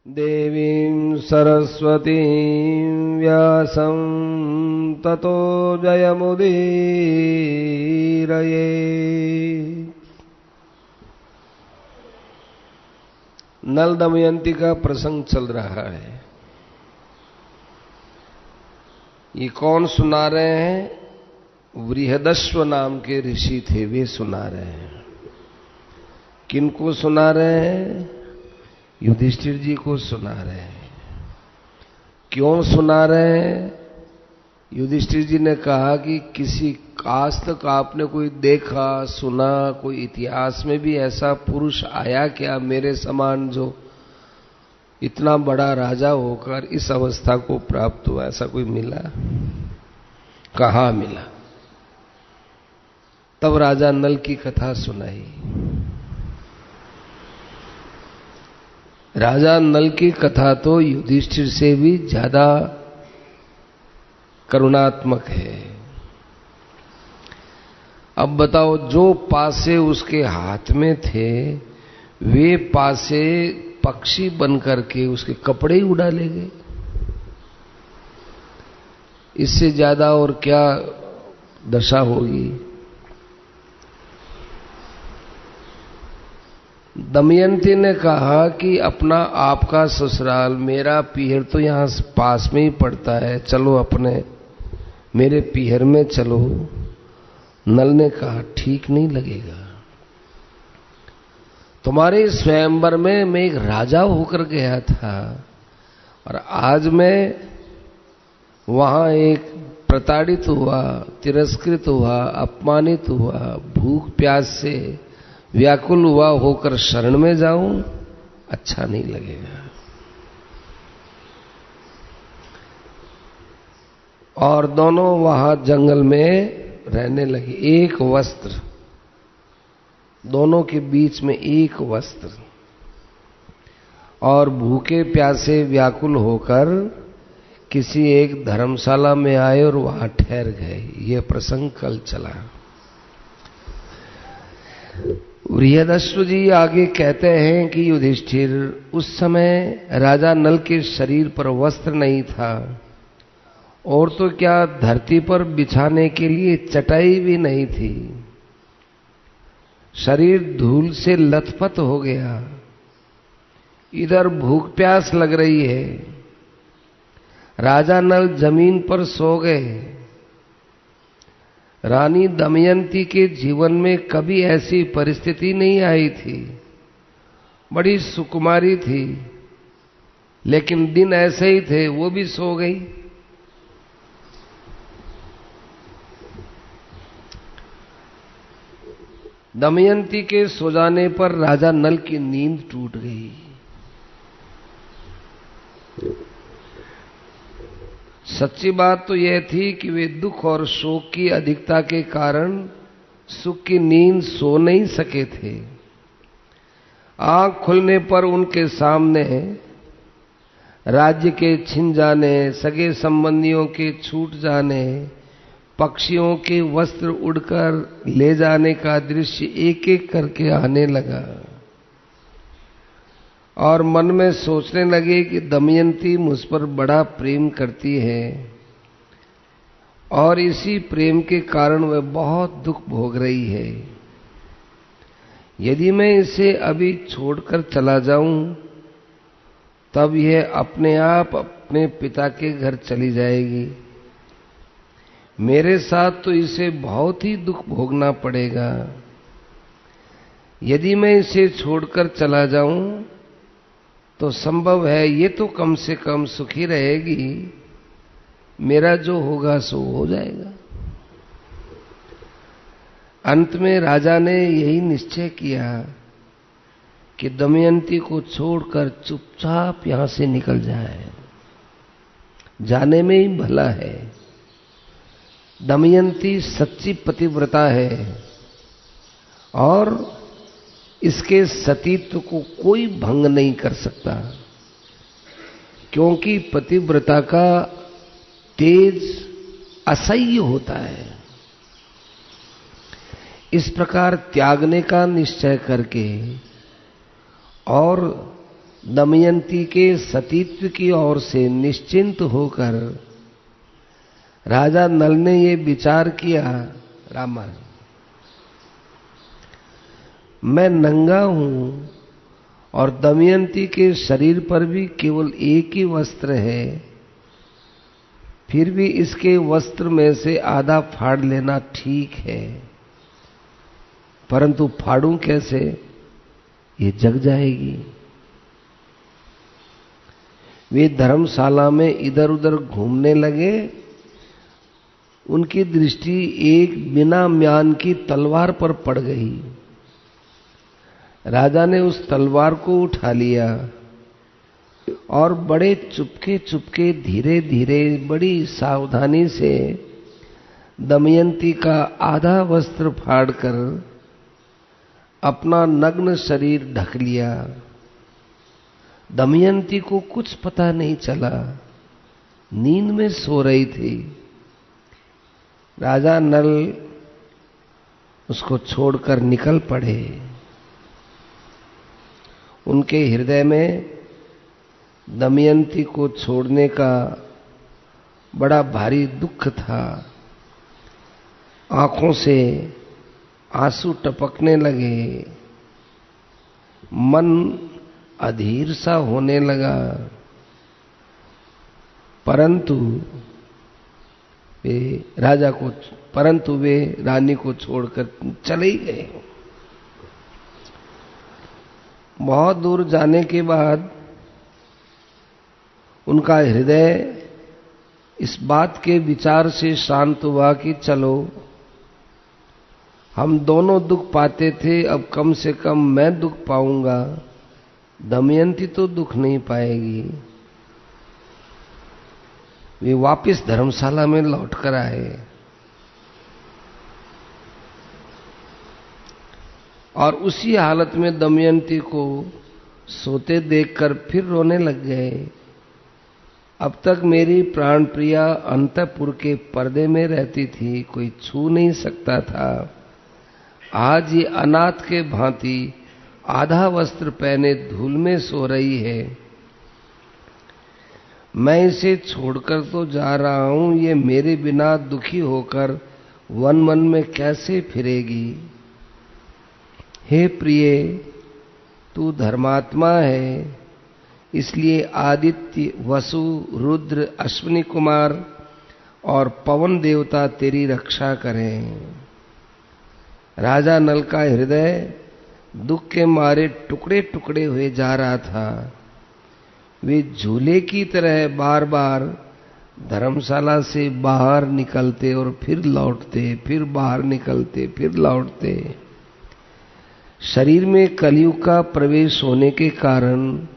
देवीं सरस्वतीं व्यासं ततो जयमुदीरये। नल दमयंती का प्रसंग चल रहा है। ये कौन सुना रहे हैं? बृहदश्व नाम के ऋषि थे, वे सुना रहे हैं। किनको सुना रहे हैं? युधिष्ठिर जी को सुना रहे हैं। क्यों सुना रहे हैं? युधिष्ठिर जी ने कहा कि किसी आज तक आपने कोई देखा सुना, कोई इतिहास में भी ऐसा पुरुष आया क्या मेरे समान जो इतना बड़ा राजा होकर इस अवस्था को प्राप्त हुआ? ऐसा कोई मिला? कहाँ मिला? तब राजा नल की कथा सुनाई। राजा नल की कथा तो युधिष्ठिर से भी ज्यादा करुणात्मक है। अब बताओ, जो पासे उसके हाथ में थे वे पासे पक्षी बनकर के उसके कपड़े ही उड़ा ले गए। इससे ज्यादा और क्या दशा होगी? दमयंती ने कहा कि अपना आपका ससुराल, मेरा पीहर तो यहां पास में ही पड़ता है, चलो अपने मेरे पीहर में चलो। नल ने कहा ठीक नहीं लगेगा। तुम्हारे स्वयंवर में मैं एक राजा होकर गया था और आज मैं वहां एक प्रताड़ित हुआ, तिरस्कृत हुआ, अपमानित हुआ, भूख प्यास से व्याकुल हुआ होकर शरण में जाऊं, अच्छा नहीं लगेगा। और दोनों वहां जंगल में रहने लगे। एक वस्त्र, दोनों के बीच में एक वस्त्र, और भूखे प्यासे व्याकुल होकर किसी एक धर्मशाला में आए और वहां ठहर गए। यह प्रसंग कल चला। बृहदश्व जी आगे कहते हैं कि युधिष्ठिर, उस समय राजा नल के शरीर पर वस्त्र नहीं था, और तो क्या धरती पर बिछाने के लिए चटाई भी नहीं थी। शरीर धूल से लथपथ हो गया। इधर भूख प्यास लग रही है। राजा नल जमीन पर सो गए। रानी दमयंती के जीवन में कभी ऐसी परिस्थिति नहीं आई थी। बड़ी सुकुमारी थी, लेकिन दिन ऐसे ही थे, वो भी सो गई। दमयंती के सो जाने पर राजा नल की नींद टूट गई। सच्ची बात तो यह थी कि वे दुख और शोक की अधिकता के कारण सुख की नींद सो नहीं सके थे। आंख खुलने पर उनके सामने राज्य के छिन जाने, सगे संबंधियों के छूट जाने, पक्षियों के वस्त्र उड़कर ले जाने का दृश्य एक एक करके आने लगा। और मन में सोचने लगे कि दमयंती मुझ पर बड़ा प्रेम करती है और इसी प्रेम के कारण वह बहुत दुख भोग रही है। यदि मैं इसे अभी छोड़कर चला जाऊं तब यह अपने आप अपने पिता के घर चली जाएगी। मेरे साथ तो इसे बहुत ही दुख भोगना पड़ेगा। यदि मैं इसे छोड़कर चला जाऊं तो संभव है ये तो कम से कम सुखी रहेगी, मेरा जो होगा सो हो जाएगा। अंत में राजा ने यही निश्चय किया कि दमयंती को छोड़कर चुपचाप यहां से निकल जाए। जाने में ही भला है। दमयंती सच्ची पतिव्रता है और इसके सतीत्व को कोई भंग नहीं कर सकता, क्योंकि पतिव्रता का तेज असह्य होता है। इस प्रकार त्यागने का निश्चय करके और दमयंती के सतीत्व की ओर से निश्चिंत होकर राजा नल ने ये विचार किया, रामन मैं नंगा हूं और दमयंती के शरीर पर भी केवल एक ही वस्त्र है, फिर भी इसके वस्त्र में से आधा फाड़ लेना ठीक है, परंतु फाड़ूं कैसे, ये जग जाएगी। वे धर्मशाला में इधर उधर घूमने लगे। उनकी दृष्टि एक बिना म्यान की तलवार पर पड़ गई। राजा ने उस तलवार को उठा लिया और बड़े चुपके चुपके धीरे धीरे बड़ी सावधानी से दमयंती का आधा वस्त्र फाड़कर अपना नग्न शरीर ढक लिया। दमयंती को कुछ पता नहीं चला, नींद में सो रही थी। राजा नल उसको छोड़कर निकल पड़े। उनके हृदय में दमयंती को छोड़ने का बड़ा भारी दुख था। आंखों से आंसू टपकने लगे, मन अधीर सा होने लगा, परंतु वे रानी को छोड़कर चले ही गए। बहुत दूर जाने के बाद उनका हृदय इस बात के विचार से शांत हुआ कि चलो, हम दोनों दुख पाते थे, अब कम से कम मैं दुख पाऊंगा, दमयंती तो दुख नहीं पाएगी। वे वापस धर्मशाला में लौटकर आए और उसी हालत में दमयंती को सोते देखकर फिर रोने लग गए। अब तक मेरी प्राण प्रिया अंतःपुर के पर्दे में रहती थी, कोई छू नहीं सकता था। आज ये अनाथ के भांति आधा वस्त्र पहने धूल में सो रही है। मैं इसे छोड़कर तो जा रहा हूं, ये मेरे बिना दुखी होकर वन वन में कैसे फिरेगी। हे प्रिय, तू धर्मात्मा है, इसलिए आदित्य, वसु, रुद्र, अश्विनी कुमार और पवन देवता तेरी रक्षा करें। राजा नल का हृदय दुख के मारे टुकड़े टुकड़े हुए जा रहा था। वे झूले की तरह बार बार धर्मशाला से बाहर निकलते और फिर लौटते, फिर बाहर निकलते, फिर लौटते। शरीर में कलयुग का प्रवेश होने के कारण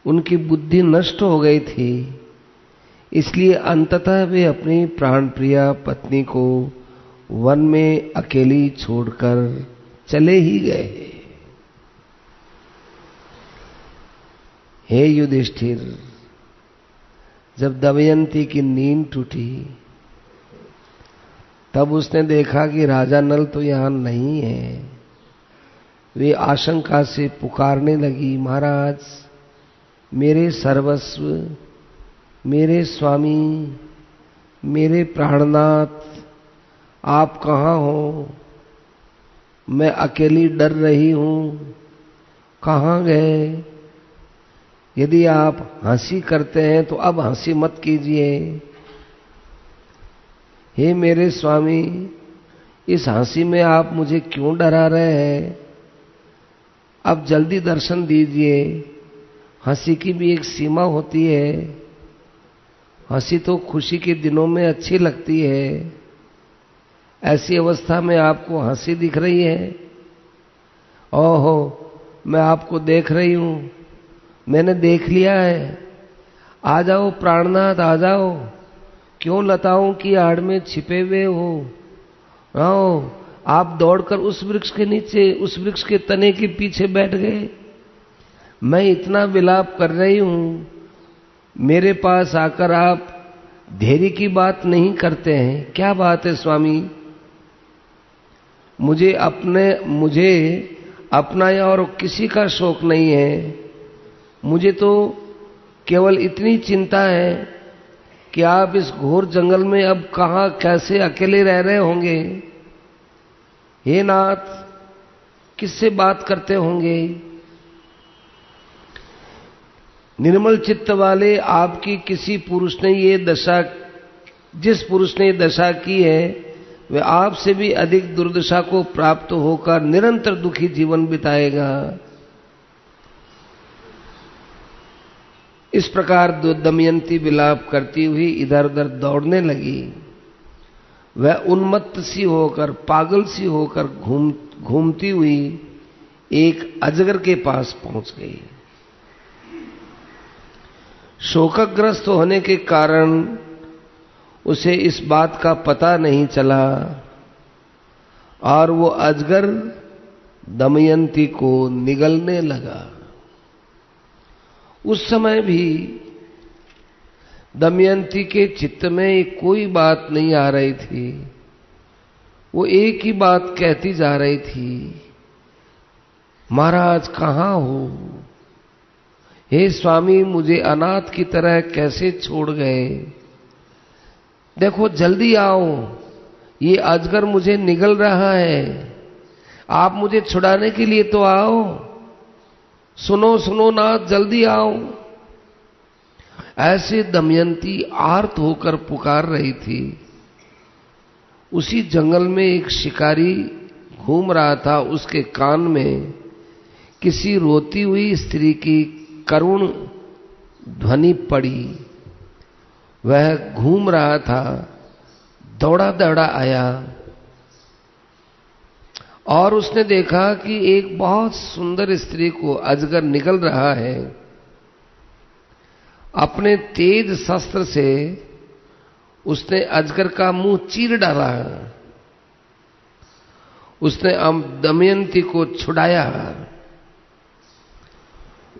उनकी बुद्धि नष्ट हो गई थी, इसलिए अंततः वे अपनी प्राणप्रिया पत्नी को वन में अकेली छोड़कर चले ही गए। हे युधिष्ठिर, जब दमयंती की नींद टूटी तब उसने देखा कि राजा नल तो यहां नहीं है। वे आशंका से पुकारने लगी, महाराज, मेरे सर्वस्व, मेरे स्वामी, मेरे प्राणनाथ, आप कहाँ हो? मैं अकेली डर रही हूं, कहाँ गए? यदि आप हंसी करते हैं तो अब हंसी मत कीजिए। हे मेरे स्वामी, इस हंसी में आप मुझे क्यों डरा रहे हैं? अब जल्दी दर्शन दीजिए। हंसी की भी एक सीमा होती है। हंसी तो खुशी के दिनों में अच्छी लगती है, ऐसी अवस्था में आपको हंसी दिख रही है? ओहो, मैं आपको देख रही हूं, मैंने देख लिया है। आ जाओ प्राणनाथ, आ जाओ, क्यों लताओं की आड़ में छिपे हुए हो? आओ, आप दौड़कर उस वृक्ष के नीचे, उस वृक्ष के तने के पीछे बैठ गए। मैं इतना विलाप कर रही हूं, मेरे पास आकर आप धैर्य की बात नहीं करते हैं। क्या बात है स्वामी? मुझे अपना या और किसी का शोक नहीं है। मुझे तो केवल इतनी चिंता है कि आप इस घोर जंगल में अब कहां कैसे अकेले रह रहे होंगे। हे नाथ, किससे बात करते होंगे। निर्मल चित्त वाले आपकी किसी पुरुष ने ये दशा, जिस पुरुष ने ये दशा की है, वह आपसे भी अधिक दुर्दशा को प्राप्त होकर निरंतर दुखी जीवन बिताएगा। इस प्रकार दमयंती विलाप करती हुई इधर उधर दौड़ने लगी। वह उन्मत्त सी होकर, पागल सी होकर घूमती हुई एक अजगर के पास पहुंच गई। शोकग्रस्त होने के कारण उसे इस बात का पता नहीं चला और वो अजगर दमयंती को निगलने लगा। उस समय भी दमयंती के चित्त में कोई बात नहीं आ रही थी। वो एक ही बात कहती जा रही थी, महाराज कहाँ हो? हे स्वामी, मुझे अनाथ की तरह कैसे छोड़ गए? देखो जल्दी आओ, ये अजगर मुझे निगल रहा है। आप मुझे छुड़ाने के लिए तो आओ। सुनो सुनो नाथ, जल्दी आओ। ऐसे दमयंती आर्त होकर पुकार रही थी। उसी जंगल में एक शिकारी घूम रहा था। उसके कान में किसी रोती हुई स्त्री की करुण ध्वनि पड़ी। वह घूम रहा था, दौड़ा दौड़ा आया और उसने देखा कि एक बहुत सुंदर स्त्री को अजगर निगल रहा है। अपने तेज शस्त्र से उसने अजगर का मुंह चीर डाला। उसने दमयंती को छुड़ाया,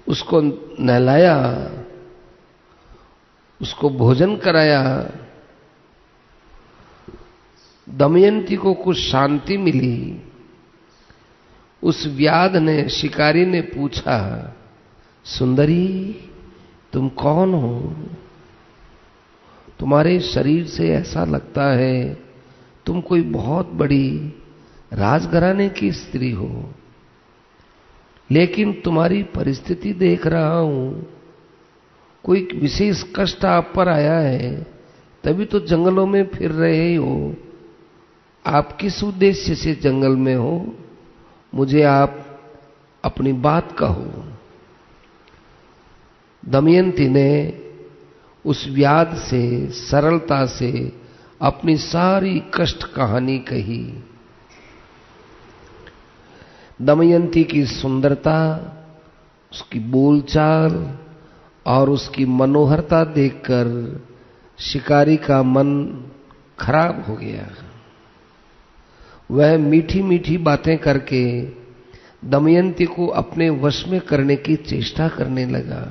उसको नहलाया, उसको भोजन कराया। दमयंती को कुछ शांति मिली। उस व्याध ने, शिकारी ने पूछा, सुंदरी तुम कौन हो? तुम्हारे शरीर से ऐसा लगता है तुम कोई बहुत बड़ी राजघराने की स्त्री हो, लेकिन तुम्हारी परिस्थिति देख रहा हूं, कोई विशेष कष्ट आप पर आया है, तभी तो जंगलों में फिर रहे हो। आप किस उद्देश्य से जंगल में हो? मुझे आप अपनी बात कहो। दमयंती ने उस व्याध से सरलता से अपनी सारी कष्ट कहानी कही। दमयंती की सुंदरता, उसकी बोलचाल और उसकी मनोहरता देखकर शिकारी का मन खराब हो गया। वह मीठी मीठी बातें करके दमयंती को अपने वश में करने की चेष्टा करने लगा।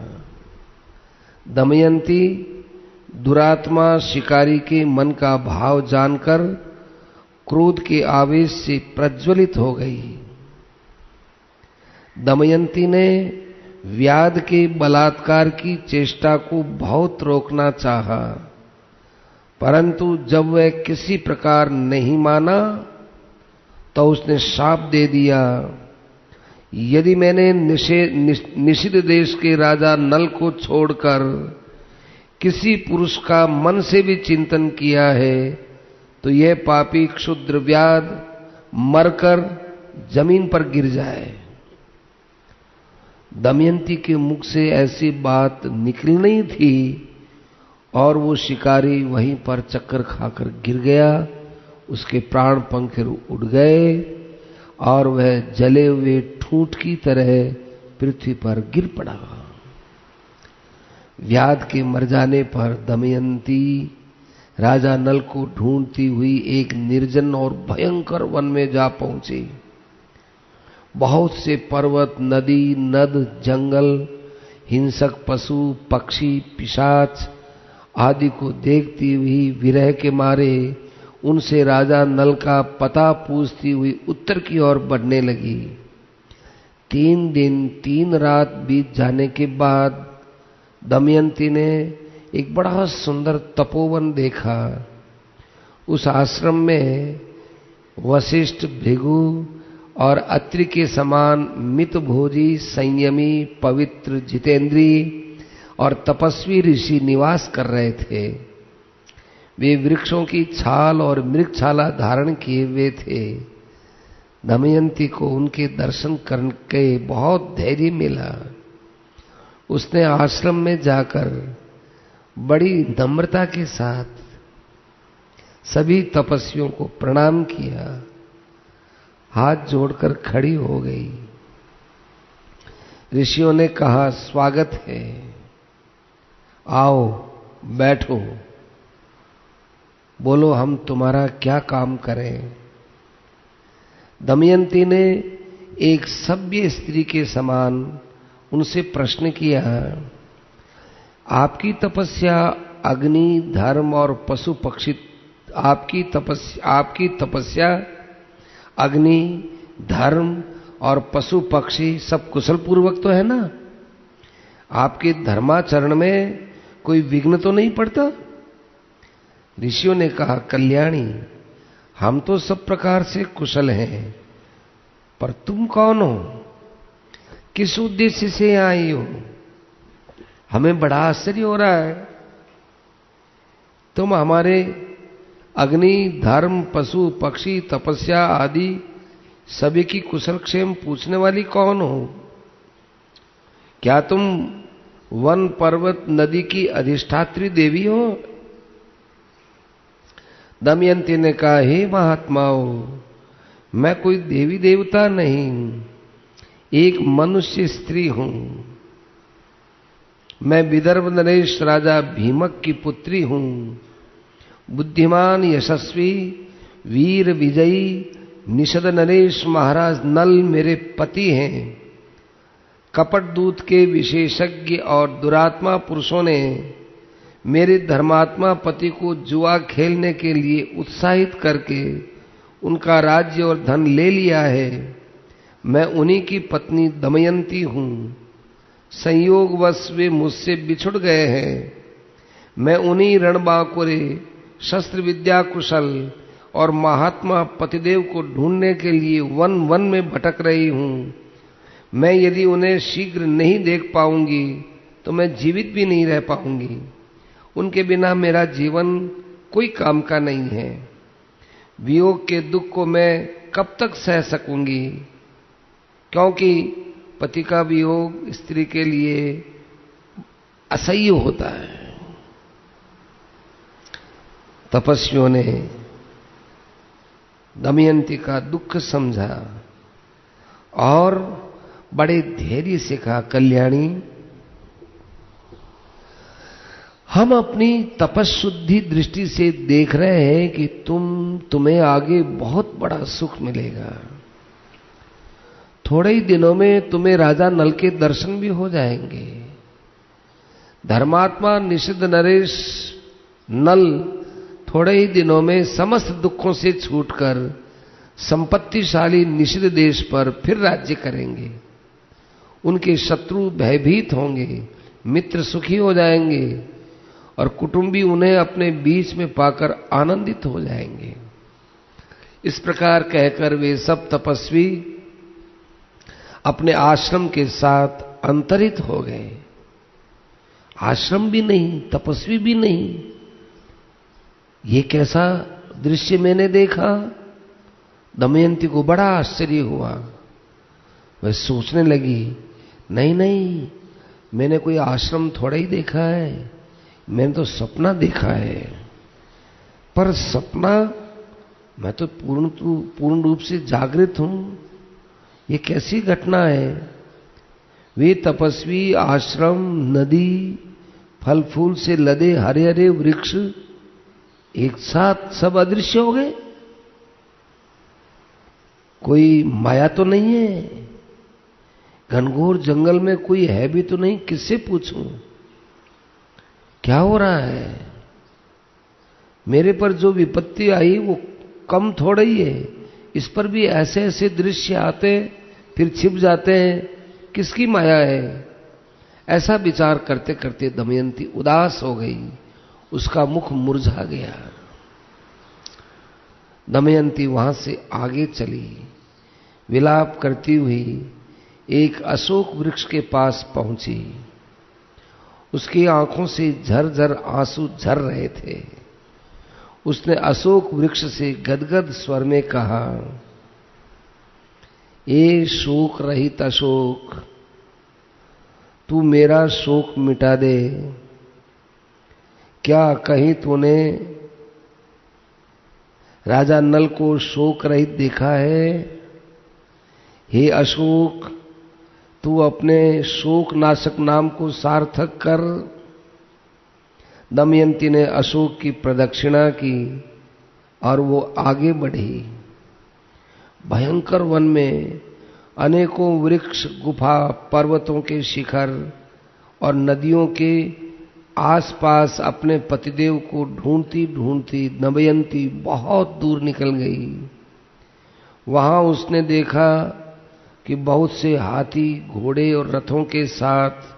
दमयंती दुरात्मा शिकारी के मन का भाव जानकर क्रोध के आवेश से प्रज्वलित हो गई। दमयंती ने व्याध के बलात्कार की चेष्टा को बहुत रोकना चाहा, परंतु जब वह किसी प्रकार नहीं माना तो उसने शाप दे दिया, यदि मैंने निषिद्ध देश के राजा नल को छोड़कर किसी पुरुष का मन से भी चिंतन किया है तो यह पापी क्षुद्र व्याध मरकर जमीन पर गिर जाए। दमयंती के मुख से ऐसी बात निकल नहीं थी और वो शिकारी वहीं पर चक्कर खाकर गिर गया। उसके प्राण पंख उड़ गए और वह जले हुए ठूंठ की तरह पृथ्वी पर गिर पड़ा। व्याध के मर जाने पर दमयंती राजा नल को ढूंढती हुई एक निर्जन और भयंकर वन में जा पहुंची। बहुत से पर्वत, नदी, नद, जंगल, हिंसक पशु, पक्षी, पिशाच आदि को देखती हुई विरह के मारे उनसे राजा नल का पता पूछती हुई उत्तर की ओर बढ़ने लगी। 3 दिन 3 रात बीत जाने के बाद दमयंती ने एक बड़ा सुंदर तपोवन देखा। उस आश्रम में वशिष्ठ, भृगु और अत्रि के समान मितभोजी, संयमी, पवित्र, जितेंद्रीय और तपस्वी ऋषि निवास कर रहे थे। वे वृक्षों की छाल और मृगछाला धारण किए हुए थे। दमयंती को उनके दर्शन करके बहुत धैर्य मिला। उसने आश्रम में जाकर बड़ी नम्रता के साथ सभी तपस्वियों को प्रणाम किया, हाथ जोड़कर खड़ी हो गई। ऋषियों ने कहा, स्वागत है, आओ बैठो, बोलो हम तुम्हारा क्या काम करें। दमयंती ने एक सभ्य स्त्री के समान उनसे प्रश्न किया, आपकी तपस्या अग्नि, धर्म और पशु पक्षी, आपकी तपस्या अग्नि, धर्म और पशु पक्षी सब कुशल पूर्वक तो है ना? आपके धर्माचरण में कोई विघ्न तो नहीं पड़ता? ऋषियों ने कहा, कल्याणी, हम तो सब प्रकार से कुशल हैं, पर तुम कौन हो? किस उद्देश्य से आई हो? हमें बड़ा आश्चर्य हो रहा है। तुम हमारे अग्नि, धर्म, पशु पक्षी, तपस्या आदि सभी की कुशल क्षेम पूछने वाली कौन हो? क्या तुम वन, पर्वत, नदी की अधिष्ठात्री देवी हो? दमयंती ने कहा, हे महात्माओं, मैं कोई देवी देवता नहीं, एक मनुष्य स्त्री हूं। मैं विदर्भ नरेश राजा भीमक की पुत्री हूं। बुद्धिमान, यशस्वी, वीर, विजयी निषद नरेश महाराज नल मेरे पति हैं। कपट दूत के विशेषज्ञ और दुरात्मा पुरुषों ने मेरे धर्मात्मा पति को जुआ खेलने के लिए उत्साहित करके उनका राज्य और धन ले लिया है। मैं उन्हीं की पत्नी दमयंती हूं। संयोगवश वे मुझसे बिछुड़ गए हैं। मैं उन्हीं रणबांकुरे, शस्त्र विद्या कुशल और महात्मा पतिदेव को ढूंढने के लिए वन वन में भटक रही हूं। मैं यदि उन्हें शीघ्र नहीं देख पाऊंगी तो मैं जीवित भी नहीं रह पाऊंगी। उनके बिना मेरा जीवन कोई काम का नहीं है। वियोग के दुख को मैं कब तक सह सकूंगी, क्योंकि पति का वियोग स्त्री के लिए असह्य होता है। तपस्वियों ने दमयंती का दुख समझा और बड़े धैर्य से कहा, कल्याणी, हम अपनी तपस्शुद्धि दृष्टि से देख रहे हैं कि तुम्हें आगे बहुत बड़ा सुख मिलेगा। थोड़े ही दिनों में तुम्हें राजा नल के दर्शन भी हो जाएंगे। धर्मात्मा निषिद्ध नरेश नल थोड़े ही दिनों में समस्त दुखों से छूटकर संपत्तिशाली निषिद्ध देश पर फिर राज्य करेंगे। उनके शत्रु भयभीत होंगे, मित्र सुखी हो जाएंगे और कुटुंबी उन्हें अपने बीच में पाकर आनंदित हो जाएंगे। इस प्रकार कहकर वे सब तपस्वी अपने आश्रम के साथ अंतरित हो गए। आश्रम भी नहीं, तपस्वी भी नहीं। ये कैसा दृश्य मैंने देखा? दमयंती को बड़ा आश्चर्य हुआ। वह सोचने लगी, नहीं नहीं, मैंने कोई आश्रम थोड़ा ही देखा है, मैंने तो सपना देखा है। पर सपना, मैं तो पूर्ण रूप से जागृत हूं। ये कैसी घटना है? वे तपस्वी, आश्रम, नदी, फल फूल से लदे हरे हरे वृक्ष एक साथ सब अदृश्य हो गए। कोई माया तो नहीं है? घनघोर जंगल में कोई है भी तो नहीं? किससे पूछूं क्या हो रहा है? मेरे पर जो विपत्ति आई वो कम थोड़ा ही है। इस पर भी ऐसे ऐसे दृश्य आते फिर छिप जाते हैं, किसकी माया है? ऐसा विचार करते करते दमयंती उदास हो गई, उसका मुख मुरझा गया। दमयंती वहां से आगे चली, विलाप करती हुई एक अशोक वृक्ष के पास पहुंची। उसकी आंखों से झरझर आंसू झर रहे थे। उसने अशोक वृक्ष से गदगद स्वर में कहा, ए शोक रहित अशोक, तू मेरा शोक मिटा दे। क्या कहीं तूने राजा नल को शोक रहित देखा है? हे अशोक, तू अपने शोक नाशक नाम को सार्थक कर। दमयंती ने अशोक की प्रदक्षिणा की और वो आगे बढ़ी। भयंकर वन में अनेकों वृक्ष, गुफा, पर्वतों के शिखर और नदियों के आसपास अपने पतिदेव को ढूंढती ढूंढती दमयंती बहुत दूर निकल गई। वहां उसने देखा कि बहुत से हाथी, घोड़े और रथों के साथ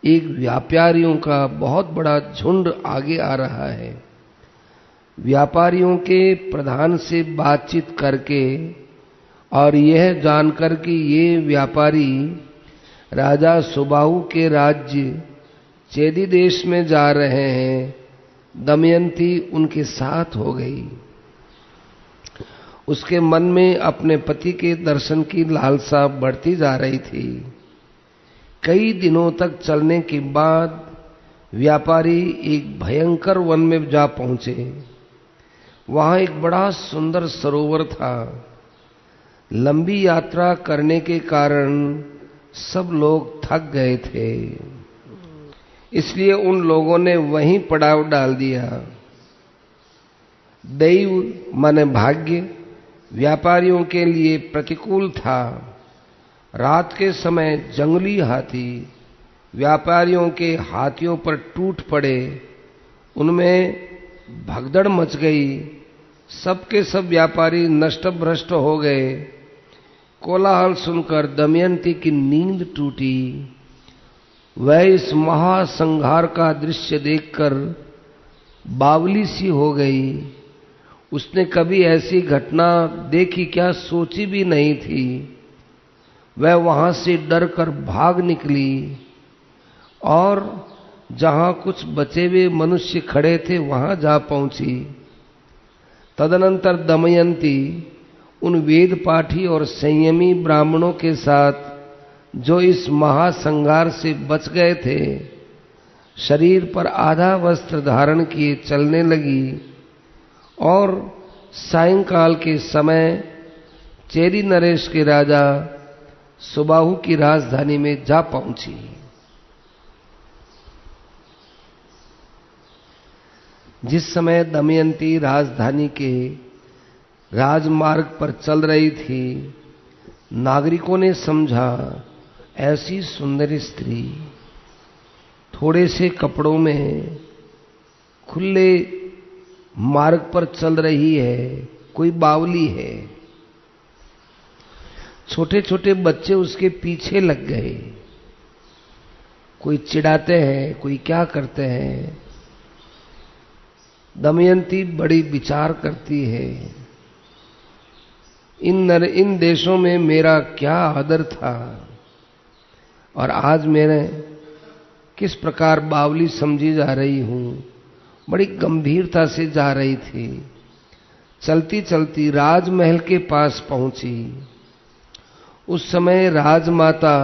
एक व्यापारियों का बहुत बड़ा झुंड आगे आ रहा है। व्यापारियों के प्रधान से बातचीत करके और यह जानकर कि ये व्यापारी राजा सुबाहु के राज्य चेदी देश में जा रहे हैं, दमयंती उनके साथ हो गई। उसके मन में अपने पति के दर्शन की लालसा बढ़ती जा रही थी। कई दिनों तक चलने के बाद व्यापारी एक भयंकर वन में जा पहुंचे। वहां एक बड़ा सुंदर सरोवर था। लंबी यात्रा करने के कारण सब लोग थक गए थे, इसलिए उन लोगों ने वहीं पड़ाव डाल दिया। दैव माने भाग्य व्यापारियों के लिए प्रतिकूल था। रात के समय जंगली हाथी व्यापारियों के हाथियों पर टूट पड़े। उनमें भगदड़ मच गई। सबके सब व्यापारी नष्ट भ्रष्ट हो गए। कोलाहल सुनकर दमयंती की नींद टूटी। वह इस महासंहार का दृश्य देखकर बावली सी हो गई। उसने कभी ऐसी घटना देखी क्या, सोची भी नहीं थी। वह वहां से डरकर भाग निकली और जहां कुछ बचे हुए मनुष्य खड़े थे वहां जा पहुंची। तदनंतर दमयंती उन वेद पाठी और संयमी ब्राह्मणों के साथ जो इस महासंहार से बच गए थे, शरीर पर आधा वस्त्र धारण किए चलने लगी और सायंकाल के समय चेदी नरेश के राजा सुबाहु की राजधानी में जा पहुंची। जिस समय दमयंती राजधानी के राजमार्ग पर चल रही थी, नागरिकों ने समझा ऐसी सुंदर स्त्री थोड़े से कपड़ों में खुले मार्ग पर चल रही है, कोई बावली है। छोटे छोटे बच्चे उसके पीछे लग गए। कोई चिढ़ाते हैं, कोई क्या करते हैं। दमयंती बड़ी विचार करती है, इन देशों में मेरा क्या आदर था और आज मैंने किस प्रकार बावली समझी जा रही हूं। बड़ी गंभीरता से जा रही थी। चलती चलती राजमहल के पास पहुंची। उस समय राजमाता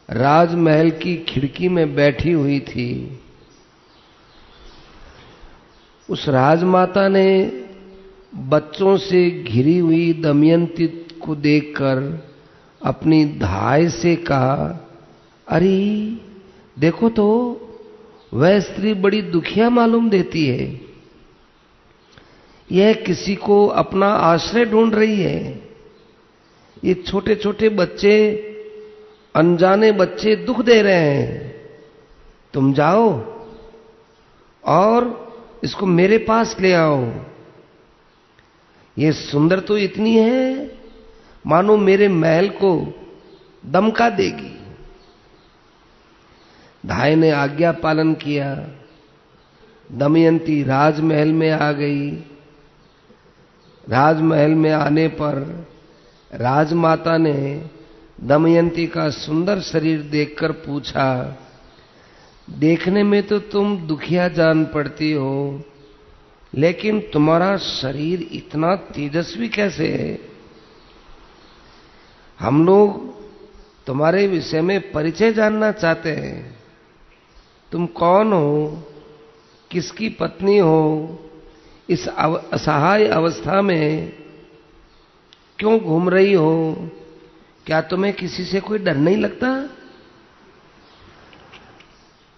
राजमहल की खिड़की में बैठी हुई थी। उस राजमाता ने बच्चों से घिरी हुई दमयंती को देखकर अपनी धाय से कहा, अरे देखो तो वह स्त्री बड़ी दुखिया मालूम देती है। यह किसी को अपना आश्रय ढूंढ रही है। ये छोटे छोटे बच्चे, अनजाने बच्चे दुख दे रहे हैं। तुम जाओ और इसको मेरे पास ले आओ। ये सुंदर तो इतनी है, मानो मेरे महल को दमका देगी। धाय ने आज्ञा पालन किया। दमयंती राजमहल में आ गई। राजमहल में आने पर राजमाता ने दमयंती का सुंदर शरीर देखकर पूछा, देखने में तो तुम दुखिया जान पड़ती हो, लेकिन तुम्हारा शरीर इतना तेजस्वी कैसे है? हम लोग तुम्हारे विषय में परिचय जानना चाहते हैं। तुम कौन हो? किसकी पत्नी हो? इस असहाय अवस्था में क्यों घूम रही हो? क्या तुम्हें किसी से कोई डर नहीं लगता?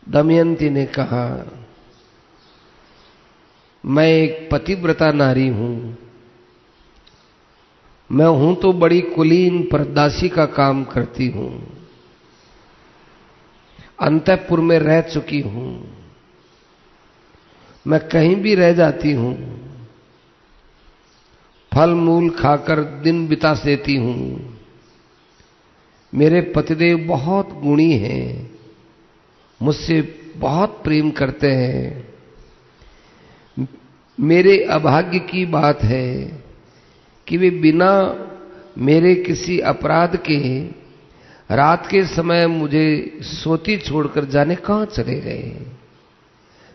दमयंती ने कहा, मैं एक पतिव्रता नारी हूं। मैं हूं तो बड़ी कुलीन परदासी का काम करती हूं। अंतःपुर में रह चुकी हूं। मैं कहीं भी रह जाती हूं। फल मूल खाकर दिन बिता देती हूं। मेरे पतिदेव बहुत गुणी हैं, मुझसे बहुत प्रेम करते हैं। मेरे अभाग्य की बात है कि वे बिना मेरे किसी अपराध के रात के समय मुझे सोती छोड़कर जाने कहां चले गए।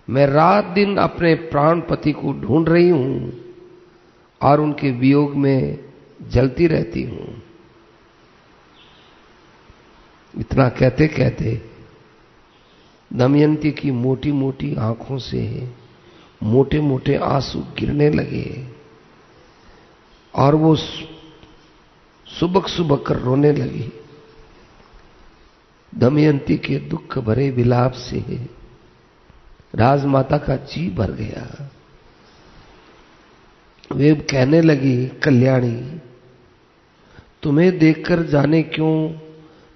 मैं रात दिन अपने प्राण पति को ढूंढ रही हूं और उनके वियोग में जलती रहती हूं। इतना कहते कहते दमयंती की मोटी मोटी आंखों से मोटे मोटे आंसू गिरने लगे और वो सुबक सुबक कर रोने लगी। दमयंती के दुख भरे विलाप से राजमाता का जी भर गया। वे कहने लगी, कल्याणी, तुम्हें देखकर जाने क्यों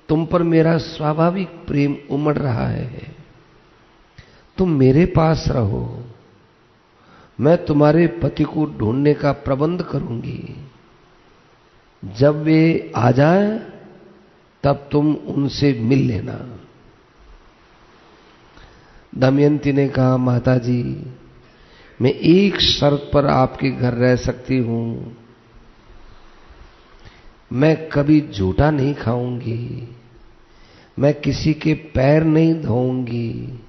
तुम पर मेरा स्वाभाविक प्रेम उमड़ रहा है। तुम मेरे पास रहो, मैं तुम्हारे पति को ढूंढने का प्रबंध करूंगी। जब वे आ जाए तब तुम उनसे मिल लेना। दमयंती ने कहा, माताजी, मैं एक शर्त पर आपके घर रह सकती हूं। मैं कभी झूठा नहीं खाऊंगी। मैं किसी के पैर नहीं धोऊंगी।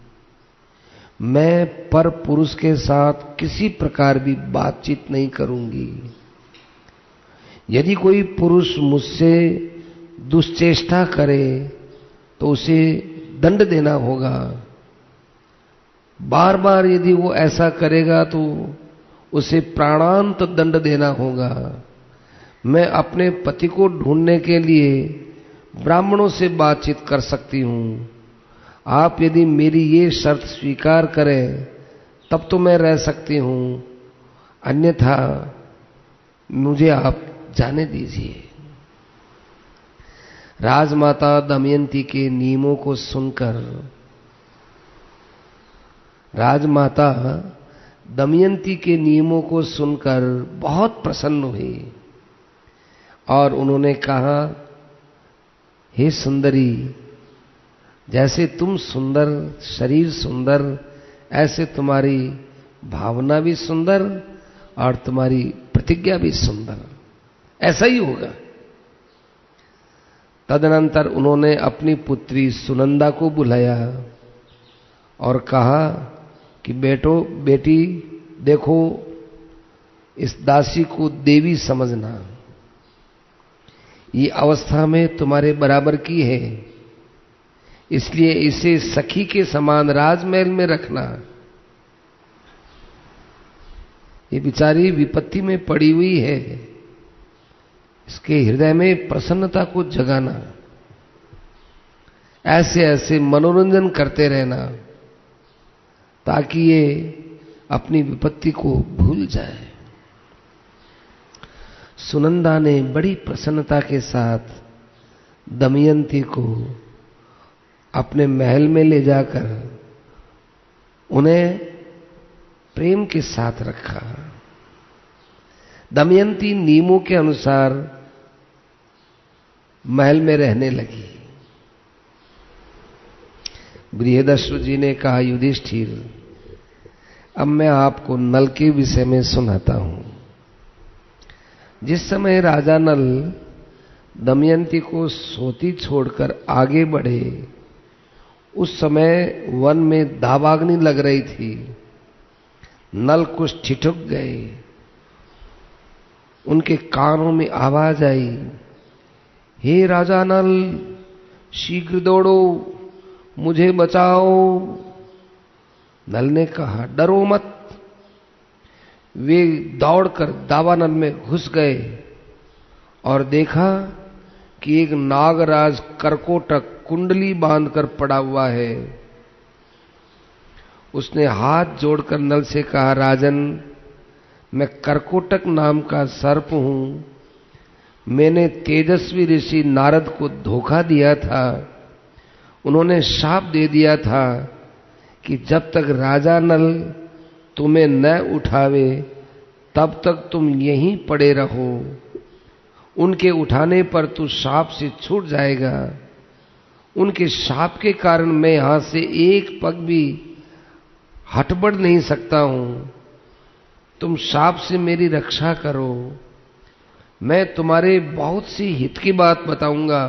मैं पर पुरुष के साथ किसी प्रकार भी बातचीत नहीं करूंगी। यदि कोई पुरुष मुझसे दुश्चेष्टा करे तो उसे दंड देना होगा। बार बार यदि वो ऐसा करेगा तो उसे प्राणांत दंड देना होगा। मैं अपने पति को ढूंढने के लिए ब्राह्मणों से बातचीत कर सकती हूं। आप यदि मेरी ये शर्त स्वीकार करें तब तो मैं रह सकती हूं, अन्यथा मुझे आप जाने दीजिए। राजमाता दमयंती के नियमों को सुनकर बहुत प्रसन्न हुई और उन्होंने कहा, हे सुंदरी, जैसे तुम सुंदर, शरीर सुंदर, ऐसे तुम्हारी भावना भी सुंदर और तुम्हारी प्रतिज्ञा भी सुंदर। ऐसा ही होगा। तदनंतर उन्होंने अपनी पुत्री सुनंदा को बुलाया और कहा कि बेटी, देखो, इस दासी को देवी समझना। ये अवस्था में तुम्हारे बराबर की है, इसलिए इसे सखी के समान राजमहल में रखना। ये बेचारी विपत्ति में पड़ी हुई है, इसके हृदय में प्रसन्नता को जगाना। ऐसे ऐसे मनोरंजन करते रहना ताकि ये अपनी विपत्ति को भूल जाए। सुनंदा ने बड़ी प्रसन्नता के साथ दमयंती को अपने महल में ले जाकर उन्हें प्रेम के साथ रखा। दमयंती नियमों के अनुसार महल में रहने लगी। बृहदस्व जी ने कहा, युधिष्ठिर, अब मैं आपको नल के विषय में सुनाता हूं। जिस समय राजा नल दमयंती को सोती छोड़कर आगे बढ़े, उस समय वन में दावाग्नि लग रही थी। नल कुछ ठिठुक गए, उनके कानों में आवाज आई, हे राजा नल, शीघ्र दौड़ो, मुझे बचाओ। नल ने कहा, डरो मत। वे दौड़कर दावानल में घुस गए और देखा कि एक नागराज करकोटक कुंडली बांधकर पड़ा हुआ है। उसने हाथ जोड़कर नल से कहा, राजन, मैं करकोटक नाम का सर्प हूं। मैंने तेजस्वी ऋषि नारद को धोखा दिया था। उन्होंने शाप दे दिया था कि जब तक राजा नल तुम्हें न उठावे तब तक तुम यहीं पड़े रहो। उनके उठाने पर तू शाप से छूट जाएगा। उनके शाप के कारण मैं यहां से एक पग भी हट बढ़ नहीं सकता हूं। तुम शाप से मेरी रक्षा करो। मैं तुम्हारे बहुत सी हित की बात बताऊंगा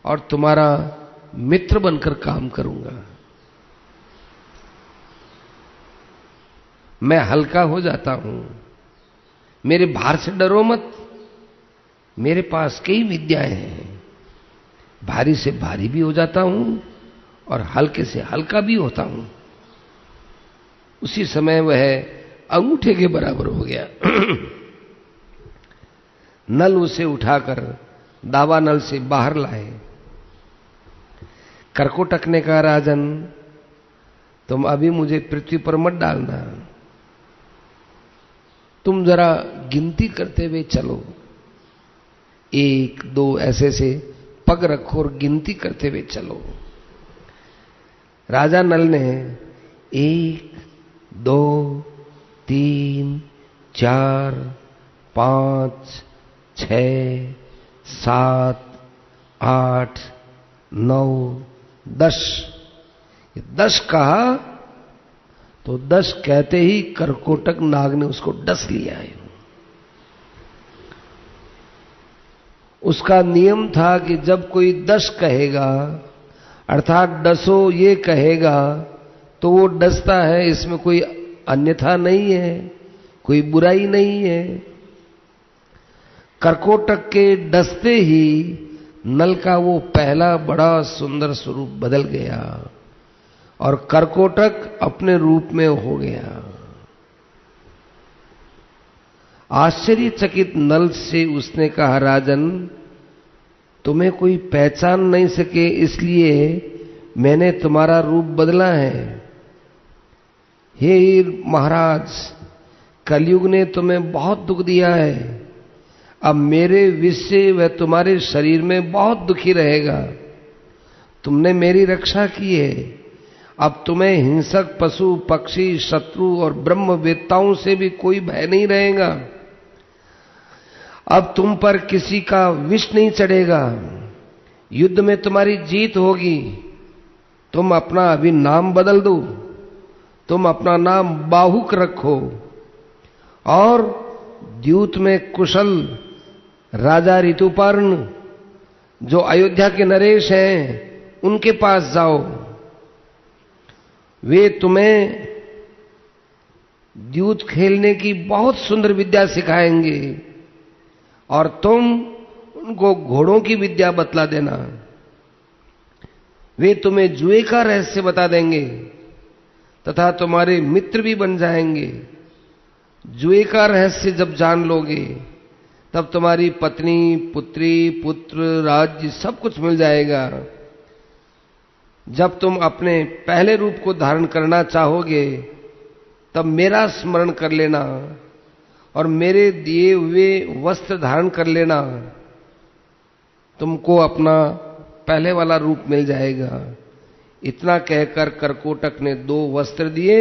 और तुम्हारा मित्र बनकर काम करूंगा। मैं हल्का हो जाता हूं। मेरे भार से डरो मत। मेरे पास कई विद्याएं हैं। भारी से भारी भी हो जाता हूं और हल्के से हल्का भी होता हूं। उसी समय वह अंगूठे के बराबर हो गया। नल उसे उठाकर दावानल से बाहर लाए। करकोटक ने कहा, राजन, तुम अभी मुझे पृथ्वी पर मत डालना। तुम जरा गिनती करते हुए चलो। 1, 2 ऐसे से पग रखो और गिनती करते हुए चलो। राजा नल ने 1, 2, 3, 4, 5, 6, 7, 8, 9, 10 10 कहा तो 10 कहते ही करकोटक नाग ने उसको डस लिया है। उसका नियम था कि जब कोई 10 कहेगा, अर्थात डसो ये कहेगा, तो वो डसता है। इसमें कोई अन्यथा नहीं है, कोई बुराई नहीं है। करकोटक के डसते ही नल का वो पहला बड़ा सुंदर स्वरूप बदल गया और करकोटक अपने रूप में हो गया। आश्चर्यचकित नल से उसने कहा, राजन, तुम्हें कोई पहचान नहीं सके इसलिए मैंने तुम्हारा रूप बदला है। हे महाराज, कलयुग ने तुम्हें बहुत दुख दिया है। अब मेरे विष से वह तुम्हारे शरीर में बहुत दुखी रहेगा। तुमने मेरी रक्षा की है। अब तुम्हें हिंसक पशु, पक्षी, शत्रु और ब्रह्मवेत्ताओं से भी कोई भय नहीं रहेगा। अब तुम पर किसी का विष नहीं चढ़ेगा। युद्ध में तुम्हारी जीत होगी। तुम अपना अभी नाम बदल दो। तुम अपना नाम बाहुक रखो और द्यूत में कुशल राजा ऋतुपर्ण, जो अयोध्या के नरेश हैं, उनके पास जाओ। वे तुम्हें द्यूत खेलने की बहुत सुंदर विद्या सिखाएंगे और तुम उनको घोड़ों की विद्या बतला देना। वे तुम्हें जुए का रहस्य बता देंगे तथा तुम्हारे मित्र भी बन जाएंगे। जुए का रहस्य जब जान लोगे तब तुम्हारी पत्नी, पुत्री, पुत्र, राज्य सब कुछ मिल जाएगा। जब तुम अपने पहले रूप को धारण करना चाहोगे तब मेरा स्मरण कर लेना और मेरे दिए हुए वस्त्र धारण कर लेना। तुमको अपना पहले वाला रूप मिल जाएगा। इतना कहकर करकोटक ने 2 वस्त्र दिए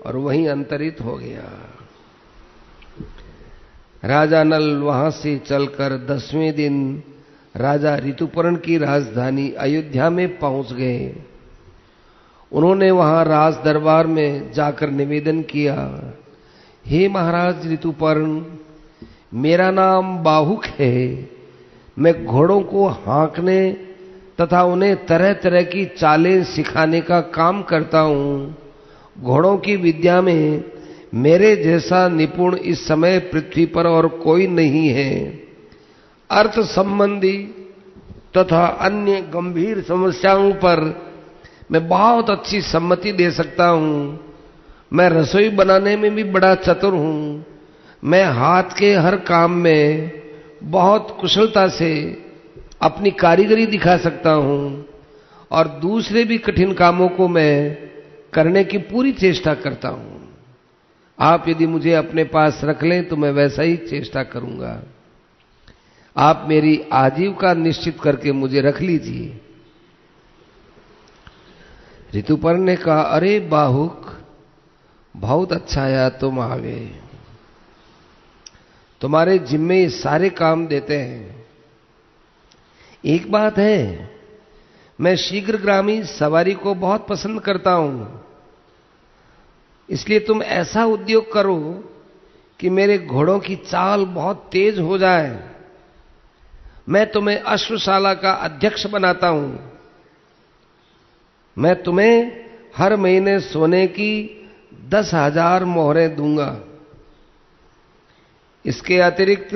और वहीं अंतरित हो गया। राजा नल वहां से चलकर 10वें दिन राजा ऋतुपर्ण की राजधानी अयोध्या में पहुंच गए। उन्होंने वहां राज दरबार में जाकर निवेदन किया, हे महाराज ऋतुपर्ण, मेरा नाम बाहुक है। मैं घोड़ों को हाँकने तथा उन्हें तरह तरह की चालें सिखाने का काम करता हूं। घोड़ों की विद्या में मेरे जैसा निपुण इस समय पृथ्वी पर और कोई नहीं है। अर्थ संबंधी तथा अन्य गंभीर समस्याओं पर मैं बहुत अच्छी सम्मति दे सकता हूं। मैं रसोई बनाने में भी बड़ा चतुर हूं। मैं हाथ के हर काम में बहुत कुशलता से अपनी कारीगरी दिखा सकता हूं और दूसरे भी कठिन कामों को मैं करने की पूरी चेष्टा करता हूं। आप यदि मुझे अपने पास रख लें तो मैं वैसा ही चेष्टा करूंगा। आप मेरी आजीविका निश्चित करके मुझे रख लीजिए। ऋतुपर्ण ने कहा, अरे बाहुक, बहुत अच्छा आया तुम आ गए। तुम्हारे जिम्मे सारे काम देते हैं। एक बात है, मैं शीघ्रगामी सवारी को बहुत पसंद करता हूं, इसलिए तुम ऐसा उद्योग करो कि मेरे घोड़ों की चाल बहुत तेज हो जाए। मैं तुम्हें अश्वशाला का अध्यक्ष बनाता हूं। मैं तुम्हें हर महीने सोने की 10,000 मोहरें दूंगा। इसके अतिरिक्त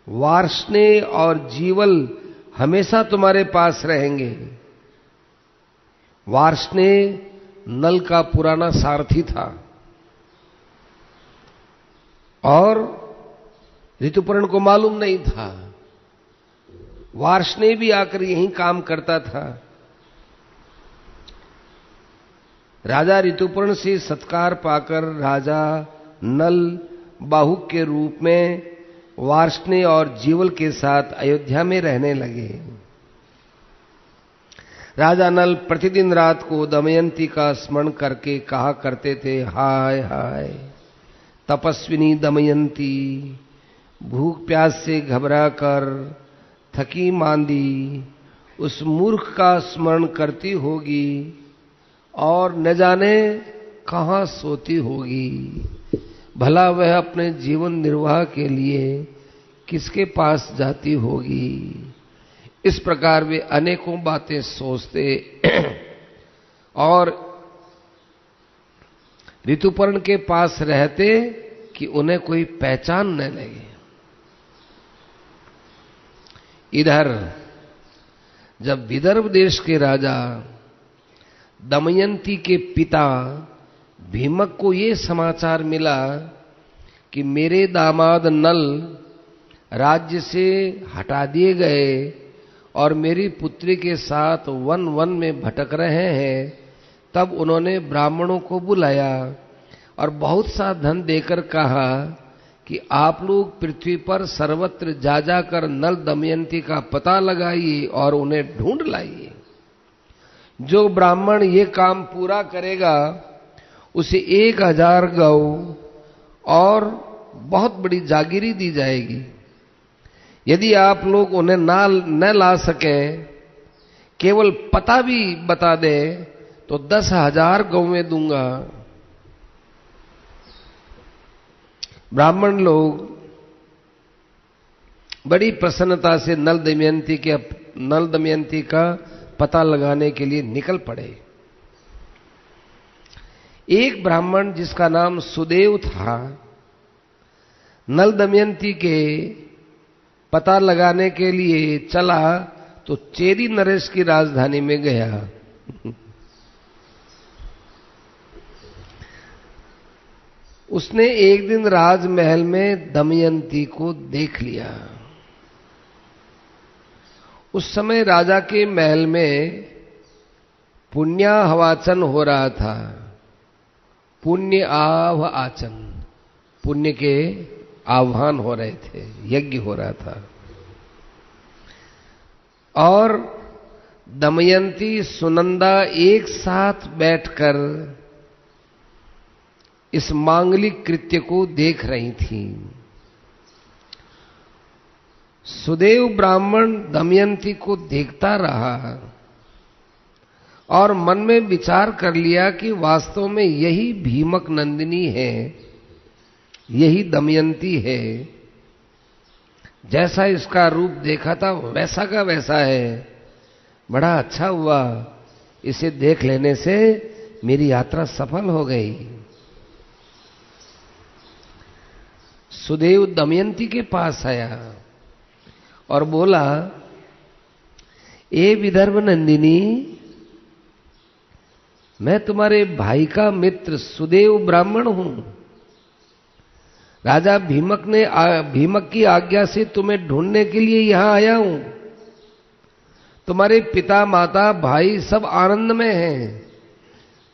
वार्ष्णेय और जीवल हमेशा तुम्हारे पास रहेंगे। वार्ष्णेय नल का पुराना सारथी था और ऋतुपर्ण को मालूम नहीं था। वार्ष्णेय भी आकर यहीं काम करता था। राजा ऋतुपर्ण से सत्कार पाकर राजा नल बाहुक के रूप में वार्ष्णेय और जीवल के साथ अयोध्या में रहने लगे। राजा नल प्रतिदिन रात को दमयंती का स्मरण करके कहा करते थे, हाय हाय तपस्विनी दमयंती, भूख प्यास से घबरा कर थकी मांदी उस मूर्ख का स्मरण करती होगी और न जाने कहां सोती होगी। भला वह अपने जीवन निर्वाह के लिए किसके पास जाती होगी। इस प्रकार वे अनेकों बातें सोचते और ऋतुपर्ण के पास रहते कि उन्हें कोई पहचान न लगे। इधर जब विदर्भ देश के राजा दमयंती के पिता भीमक को ये समाचार मिला कि मेरे दामाद नल राज्य से हटा दिए गए और मेरी पुत्री के साथ वन वन में भटक रहे हैं, तब उन्होंने ब्राह्मणों को बुलाया और बहुत सा धन देकर कहा कि आप लोग पृथ्वी पर सर्वत्र जा जाकर नल दमयंती का पता लगाइए और उन्हें ढूंढ लाइए। जो ब्राह्मण ये काम पूरा करेगा उसे 1000 गौ और बहुत बड़ी जागीरी दी जाएगी। यदि आप लोग उन्हें न ला सकें, केवल पता भी बता दें, तो 10,000 गौवें दूंगा। ब्राह्मण लोग बड़ी प्रसन्नता से नल दमयंती का पता लगाने के लिए निकल पड़े। एक ब्राह्मण जिसका नाम सुदेव था, नल दमयंती के पता लगाने के लिए चला तो चेदी नरेश की राजधानी में गया। उसने एक दिन राजमहल में दमयंती को देख लिया। उस समय राजा के महल में पुण्याहवाचन हो रहा था। पुण्य आव आचन, पुण्य के आह्वान हो रहे थे, यज्ञ हो रहा था। और दमयंती सुनंदा एक साथ बैठकर इस मांगलिक कृत्य को देख रही थी। सुदेव ब्राह्मण दमयंती को देखता रहा और मन में विचार कर लिया कि वास्तव में यही भीमक नंदिनी है, यही दमयंती है। जैसा इसका रूप देखा था वैसा का वैसा है। बड़ा अच्छा हुआ, इसे देख लेने से मेरी यात्रा सफल हो गई। सुदेव दमयंती के पास आया और बोला, ए विदर्भ नंदिनी, मैं तुम्हारे भाई का मित्र सुदेव ब्राह्मण हूं। राजा भीमक की आज्ञा से तुम्हें ढूंढने के लिए यहां आया हूं। तुम्हारे पिता माता भाई सब आनंद में हैं।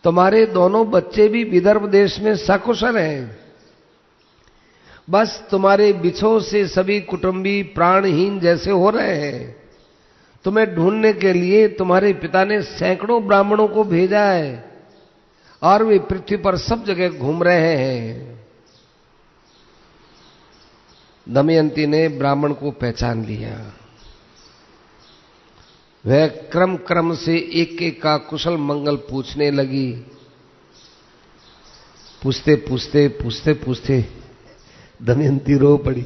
तुम्हारे दोनों बच्चे भी विदर्भ देश में सकुशल हैं। बस तुम्हारे बिछोह से सभी कुटुंबी प्राणहीन जैसे हो रहे हैं। तुम्हें ढूंढने के लिए तुम्हारे पिता ने सैकड़ों ब्राह्मणों को भेजा है और वे पृथ्वी पर सब जगह घूम रहे हैं। दमयंती ने ब्राह्मण को पहचान लिया। वह क्रम क्रम से एक एक का कुशल मंगल पूछने लगी। पूछते पूछते दमयंती रो पड़ी।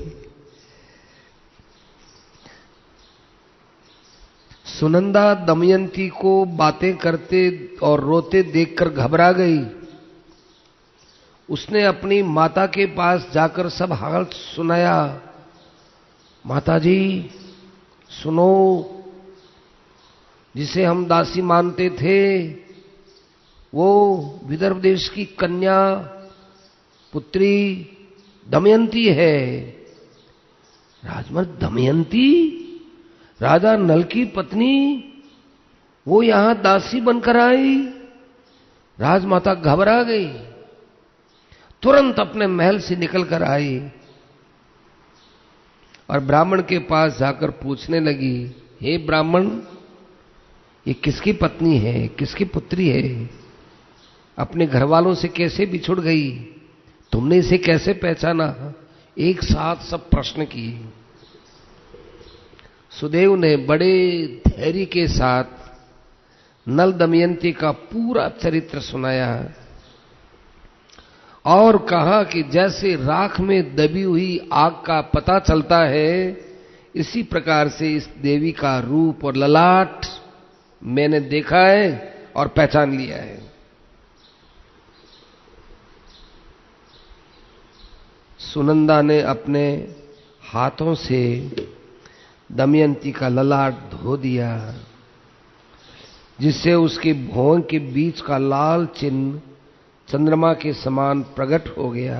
सुनंदा दमयंती को बातें करते और रोते देखकर घबरा गई। उसने अपनी माता के पास जाकर सब हाल सुनाया। माताजी सुनो, जिसे हम दासी मानते थे वो विदर्भ देश की कन्या पुत्री दमयंती है। राजकुमार दमयंती, राजा नल की पत्नी, वो यहां दासी बनकर आई। राजमाता घबरा गई, तुरंत अपने महल से निकलकर आई और ब्राह्मण के पास जाकर पूछने लगी, हे ब्राह्मण, ये किसकी पत्नी है, किसकी पुत्री है? अपने घर वालों से कैसे बिछुड़ गई? तुमने इसे कैसे पहचाना? एक साथ सब प्रश्न किए। सुदेव ने बड़े धैर्य के साथ नल दमयंती का पूरा चरित्र सुनाया और कहा कि जैसे राख में दबी हुई आग का पता चलता है, इसी प्रकार से इस देवी का रूप और ललाट मैंने देखा है और पहचान लिया है। सुनंदा ने अपने हाथों से दमयंती का ललाट धो दिया, जिससे उसके भौं के बीच का लाल चिन्ह चंद्रमा के समान प्रकट हो गया।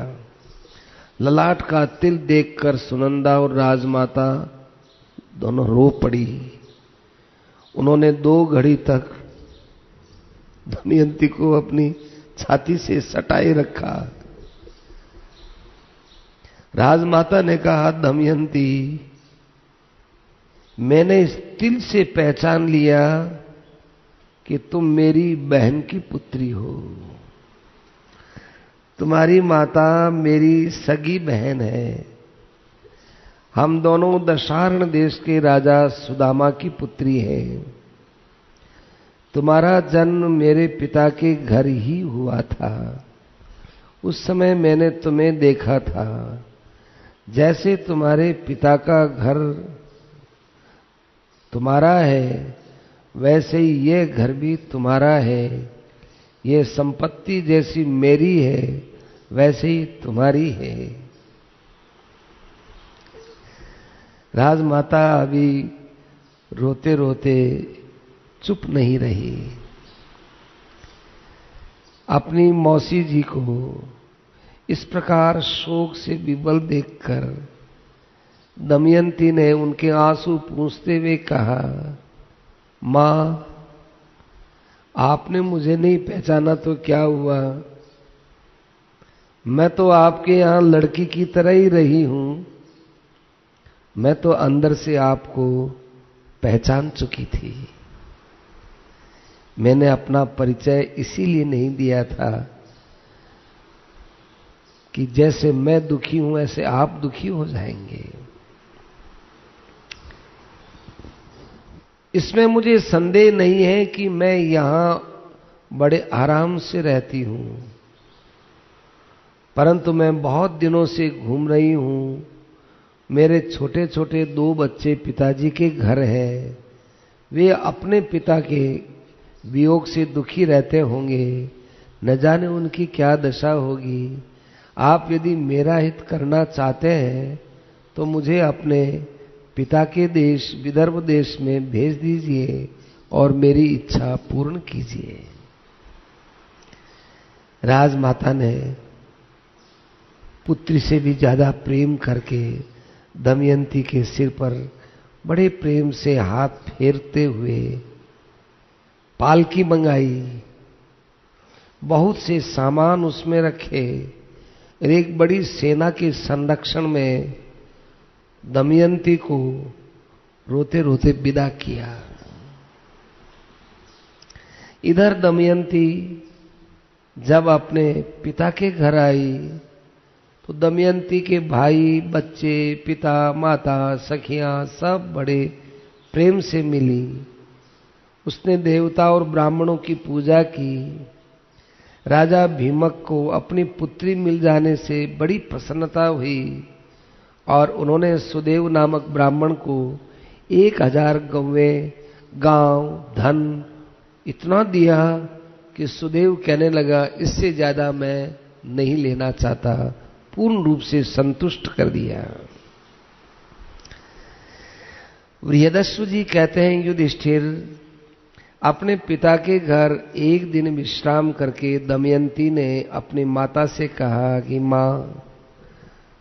ललाट का तिल देखकर सुनंदा और राजमाता दोनों रो पड़ी। उन्होंने 2 घड़ी तक दमयंती को अपनी छाती से सटाए रखा। राजमाता ने कहा, दमयंती, मैंने इस तिल से पहचान लिया कि तुम मेरी बहन की पुत्री हो। तुम्हारी माता मेरी सगी बहन है। हम दोनों दशारण देश के राजा सुदामा की पुत्री हैं। तुम्हारा जन्म मेरे पिता के घर ही हुआ था। उस समय मैंने तुम्हें देखा था। जैसे तुम्हारे पिता का घर तुम्हारा है, वैसे ही ये घर भी तुम्हारा है। ये संपत्ति जैसी मेरी है, वैसे ही तुम्हारी है। राजमाता अभी रोते रोते चुप नहीं रही। अपनी मौसी जी को इस प्रकार शोक से विवल देखकर दमयंती ने उनके आंसू पूंछते हुए कहा, मां, आपने मुझे नहीं पहचाना तो क्या हुआ? मैं तो आपके यहां लड़की की तरह ही रही हूं। मैं तो अंदर से आपको पहचान चुकी थी। मैंने अपना परिचय इसीलिए नहीं दिया था कि जैसे मैं दुखी हूं ऐसे आप दुखी हो जाएंगे। इसमें मुझे संदेह नहीं है कि मैं यहां बड़े आराम से रहती हूं, परंतु मैं बहुत दिनों से घूम रही हूं। मेरे छोटे छोटे 2 बच्चे पिताजी के घर हैं। वे अपने पिता के वियोग से दुखी रहते होंगे। न जाने उनकी क्या दशा होगी। आप यदि मेरा हित करना चाहते हैं तो मुझे अपने पिता के देश विदर्भ देश में भेज दीजिए और मेरी इच्छा पूर्ण कीजिए। राजमाता ने पुत्री से भी ज्यादा प्रेम करके दमयंती के सिर पर बड़े प्रेम से हाथ फेरते हुए पालकी मंगाई, बहुत से सामान उसमें रखे और एक बड़ी सेना के संरक्षण में दमयंती को रोते रोते विदा किया। इधर दमयंती जब अपने पिता के घर आई तो दमयंती के भाई, बच्चे, पिता, माता, सखियां सब बड़े प्रेम से मिली। उसने देवता और ब्राह्मणों की पूजा की। राजा भीमक को अपनी पुत्री मिल जाने से बड़ी प्रसन्नता हुई और उन्होंने सुदेव नामक ब्राह्मण को 1000 गौवें, गांव, धन इतना दिया कि सुदेव कहने लगा इससे ज्यादा मैं नहीं लेना चाहता, पूर्ण रूप से संतुष्ट कर दिया। बृहदस्व जी कहते हैं, युधिष्ठिर अपने पिता के घर एक दिन विश्राम करके दमयंती ने अपनी माता से कहा कि माँ,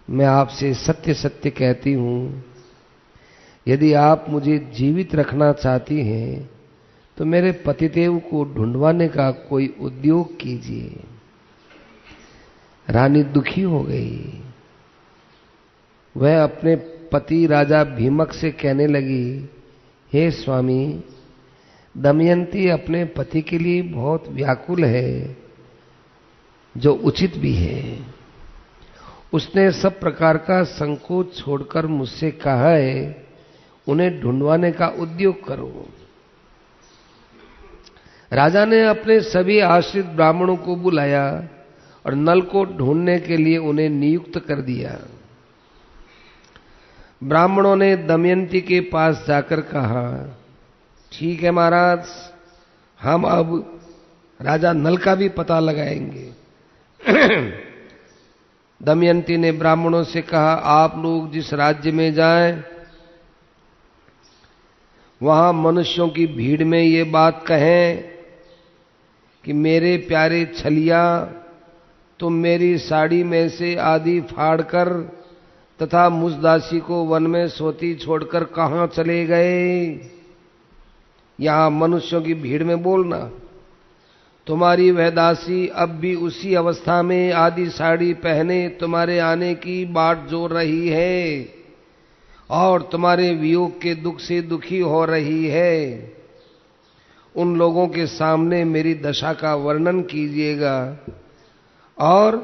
मैं आपसे सत्य सत्य कहती हूं, यदि आप मुझे जीवित रखना चाहती हैं तो मेरे पतिदेव को ढूंढवाने का कोई उद्योग कीजिए। रानी दुखी हो गई। वह अपने पति राजा भीमक से कहने लगी, हे स्वामी, दमयंती अपने पति के लिए बहुत व्याकुल है, जो उचित भी है। उसने सब प्रकार का संकोच छोड़कर मुझसे कहा है उन्हें ढूंढवाने का उद्योग करो। राजा ने अपने सभी आश्रित ब्राह्मणों को बुलाया और नल को ढूंढने के लिए उन्हें नियुक्त कर दिया। ब्राह्मणों ने दमयंती के पास जाकर कहा, ठीक है महाराज, हम अब राजा नल का भी पता लगाएंगे। दमयंती ने ब्राह्मणों से कहा, आप लोग जिस राज्य में जाएं, वहां मनुष्यों की भीड़ में ये बात कहें कि मेरे प्यारे छलिया, तुम मेरी साड़ी में से आधी फाड़कर तथा मुझ दासी को वन में सोती छोड़कर कहां चले गए। यहां मनुष्यों की भीड़ में बोलना। तुम्हारी वह दासी अब भी उसी अवस्था में आधी साड़ी पहने तुम्हारे आने की बाट जोर रही है और तुम्हारे वियोग के दुख से दुखी हो रही है। उन लोगों के सामने मेरी दशा का वर्णन कीजिएगा और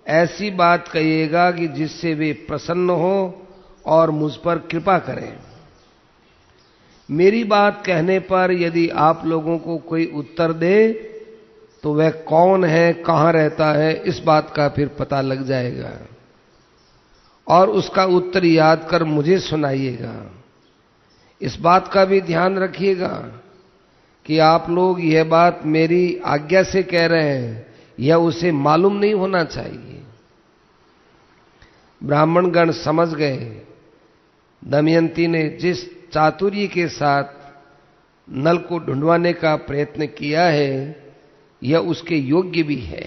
ऐसी बात कहिएगा कि जिससे वे प्रसन्न हो और मुझ पर कृपा करें। मेरी बात कहने पर यदि आप लोगों को कोई उत्तर दे तो वह कौन है, कहां रहता है, इस बात का फिर पता लग जाएगा और उसका उत्तर याद कर मुझे सुनाइएगा। इस बात का भी ध्यान रखिएगा कि आप लोग यह बात मेरी आज्ञा से कह रहे हैं, यह उसे मालूम नहीं होना चाहिए। ब्राह्मणगण समझ गए दमयंती ने जिस चातुर्य के साथ नल को ढूंढवाने का प्रयत्न किया है, यह उसके योग्य भी है।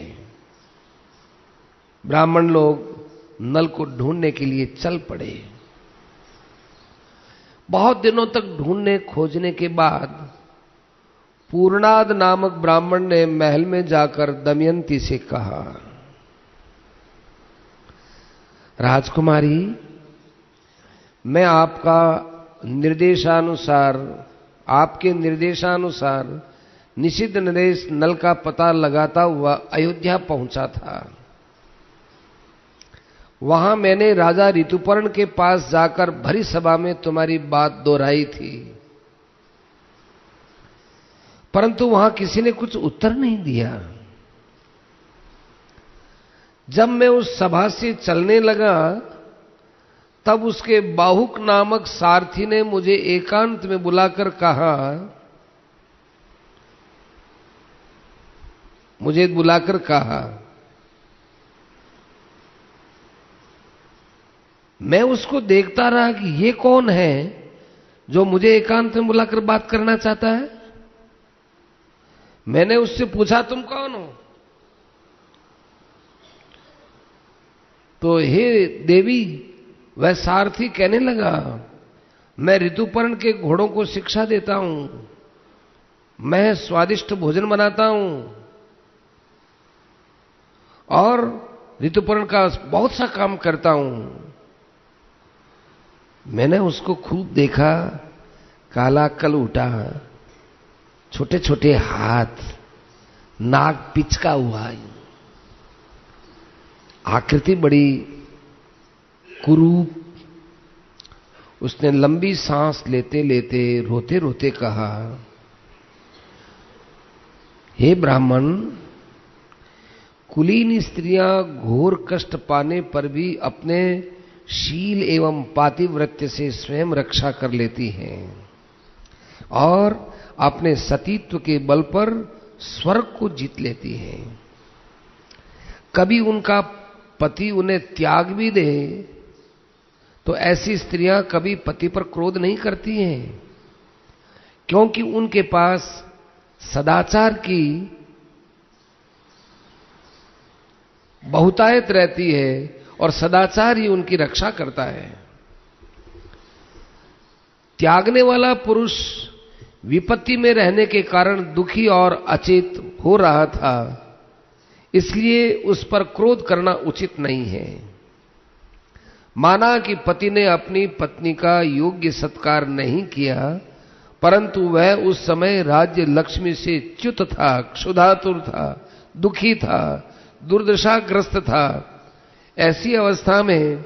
ब्राह्मण लोग नल को ढूंढने के लिए चल पड़े। बहुत दिनों तक ढूंढने खोजने के बाद पूर्णाद नामक ब्राह्मण ने महल में जाकर दमयंती से कहा, राजकुमारी, मैं आपके निर्देशानुसार निषिद्ध नरेश नल का पता लगाता हुआ अयोध्या पहुंचा था। वहां मैंने राजा ऋतुपर्ण के पास जाकर भरी सभा में तुम्हारी बात दोहराई थी। परंतु वहां किसी ने कुछ उत्तर नहीं दिया। जब मैं उस सभा से चलने लगा तब उसके बाहुक नामक सारथी ने मुझे एकांत में बुलाकर कहा, मैं उसको देखता रहा कि ये कौन है जो मुझे एकांत में बुलाकर बात करना चाहता है। मैंने उससे पूछा, तुम कौन हो? तो हे देवी, वह सारथी कहने लगा, मैं ऋतुपर्ण के घोड़ों को शिक्षा देता हूं, मैं स्वादिष्ट भोजन बनाता हूं और ऋतुपर्ण का बहुत सा काम करता हूं। मैंने उसको खूब देखा, काला कलूटा, छोटे छोटे हाथ, नाक पिचका हुआ, आकृति बड़ी कुरूप। उसने लंबी सांस लेते लेते रोते रोते कहा, हे ब्राह्मण, कुलीन स्त्रियां घोर कष्ट पाने पर भी अपने शील एवं पातिव्रत्य से स्वयं रक्षा कर लेती हैं और अपने सतीत्व के बल पर स्वर्ग को जीत लेती हैं। कभी उनका पति उन्हें त्याग भी दे तो ऐसी स्त्रियां कभी पति पर क्रोध नहीं करती हैं, क्योंकि उनके पास सदाचार की बहुतायत रहती है और सदाचार ही उनकी रक्षा करता है। त्यागने वाला पुरुष विपत्ति में रहने के कारण दुखी और अचेत हो रहा था, इसलिए उस पर क्रोध करना उचित नहीं है। माना कि पति ने अपनी पत्नी का योग्य सत्कार नहीं किया, परंतु वह उस समय राज्य लक्ष्मी से च्युत था, क्षुधातुर था, दुखी था, दुर्दशाग्रस्त था। ऐसी अवस्था में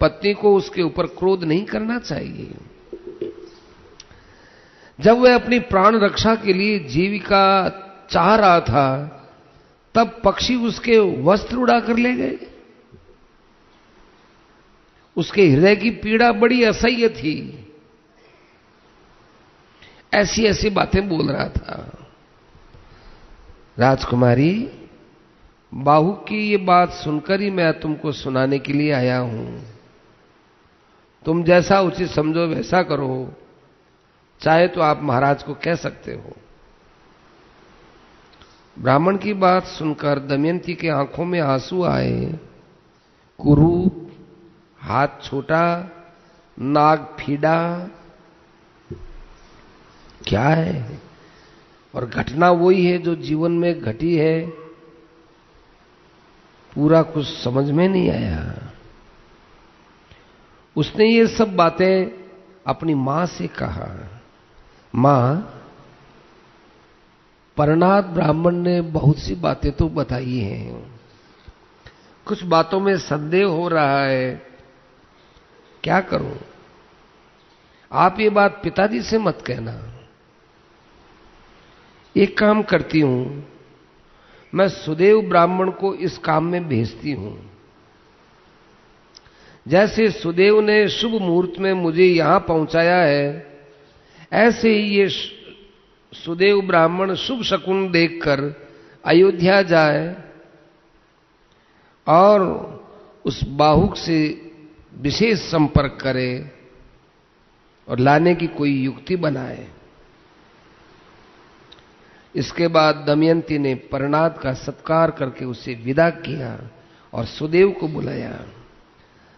पत्नी को उसके ऊपर क्रोध नहीं करना चाहिए। जब वह अपनी प्राण रक्षा के लिए जीविका चाह रहा था, तब पक्षी उसके वस्त्र उड़ाकर ले गए। उसके हृदय की पीड़ा बड़ी असह्य थी। ऐसी ऐसी बातें बोल रहा था। राजकुमारी, बाहुक की ये बात सुनकर ही मैं तुमको सुनाने के लिए आया हूं। तुम जैसा उचित समझो वैसा करो, चाहे तो आप महाराज को कह सकते हो। ब्राह्मण की बात सुनकर दमयंती के आंखों में आंसू आए। कुरूप, हाथ छोटा, नाक फीडा, क्या है? और घटना वही है जो जीवन में घटी है। पूरा कुछ समझ में नहीं आया। उसने ये सब बातें अपनी मां से कहा। मां, परनाथ ब्राह्मण ने बहुत सी बातें तो बताई हैं, कुछ बातों में संदेह हो रहा है, क्या करूं? आप ये बात पिताजी से मत कहना। एक काम करती हूं, मैं सुदेव ब्राह्मण को इस काम में भेजती हूं। जैसे सुदेव ने शुभ मुहूर्त में मुझे यहां पहुंचाया है, ऐसे ही ये सुदेव ब्राह्मण शुभ शकुन देखकर अयोध्या जाए और उस बाहुक से विशेष संपर्क करे और लाने की कोई युक्ति बनाए। इसके बाद दमयंती ने परनाथ का सत्कार करके उसे विदा किया और सुदेव को बुलाया।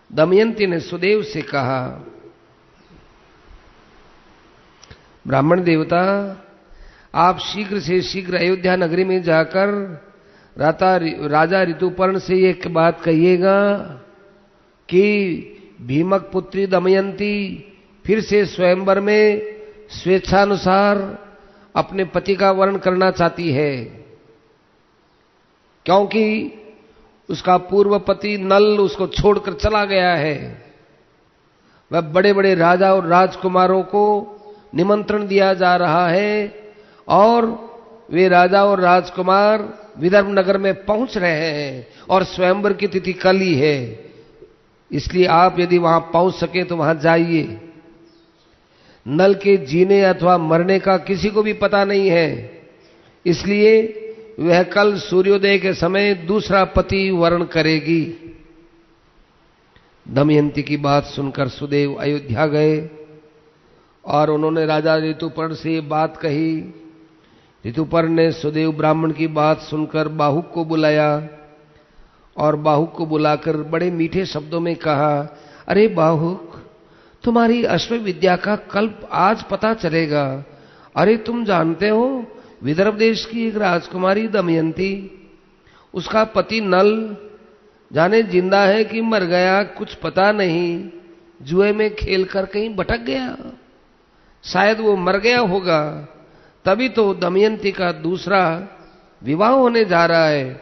दमयंती ने सुदेव से कहा, ब्राह्मण देवता, आप शीघ्र से शीघ्र अयोध्या नगरी में जाकर राजा ऋतुपर्ण से एक बात कहिएगा कि भीमक पुत्री दमयंती फिर से स्वयंवर में स्वेच्छानुसार अपने पति का वर्ण करना चाहती है, क्योंकि उसका पूर्व पति नल उसको छोड़कर चला गया है। वह बड़े बड़े राजा और राजकुमारों को निमंत्रण दिया जा रहा है और वे राजा और राजकुमार विदर्भ नगर में पहुंच रहे हैं और स्वयंवर की तिथि कल ही है, इसलिए आप यदि वहां पहुंच सके तो वहां जाइए। नल के जीने अथवा मरने का किसी को भी पता नहीं है, इसलिए वह कल सूर्योदय के समय दूसरा पति वर्ण करेगी। दमयंती की बात सुनकर सुदेव अयोध्या गए और उन्होंने राजा ऋतुपर्ण से ये बात कही। ऋतुपर्ण ने सुदेव ब्राह्मण की बात सुनकर बाहुक को बुलाया और बाहुक को बुलाकर बड़े मीठे शब्दों में कहा, अरे बाहुक, तुम्हारी अश्व विद्या का कल्प आज पता चलेगा। अरे तुम जानते हो, विदर्भ देश की एक राजकुमारी दमयंती, उसका पति नल जाने जिंदा है कि मर गया कुछ पता नहीं, जुए में खेलकर कहीं भटक गया, शायद वो मर गया होगा, तभी तो दमयंती का दूसरा विवाह होने जा रहा है।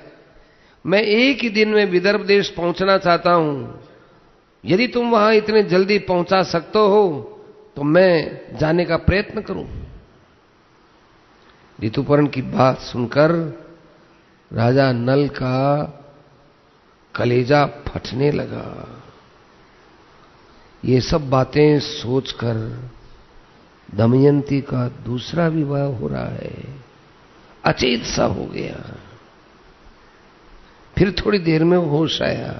मैं एक ही दिन में विदर्भ देश पहुंचना चाहता हूं, यदि तुम वहां इतने जल्दी पहुंचा सकते हो तो मैं जाने का प्रयत्न करूं। ऋतुपर्ण की बात सुनकर राजा नल का कलेजा फटने लगा। ये सब बातें सोचकर दमयंती का दूसरा विवाह हो रहा है, अचेत सा हो गया। फिर थोड़ी देर में होश आया,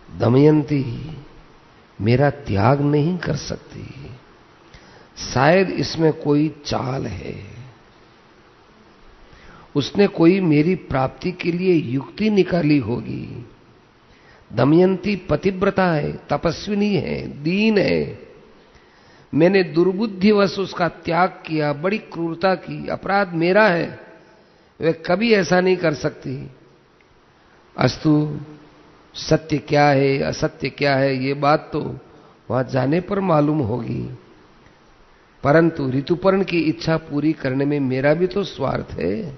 दमयंती मेरा त्याग नहीं कर सकती, शायद इसमें कोई चाल है, उसने कोई मेरी प्राप्ति के लिए युक्ति निकाली होगी। दमयंती पतिव्रता है, तपस्विनी है, दीन है, मैंने दुर्बुद्धिवश उसका त्याग किया, बड़ी क्रूरता की, अपराध मेरा है, वे कभी ऐसा नहीं कर सकती। अस्तु सत्य क्या है असत्य क्या है ये बात तो वहां जाने पर मालूम होगी, परंतु ऋतुपर्ण की इच्छा पूरी करने में मेरा भी तो स्वार्थ है।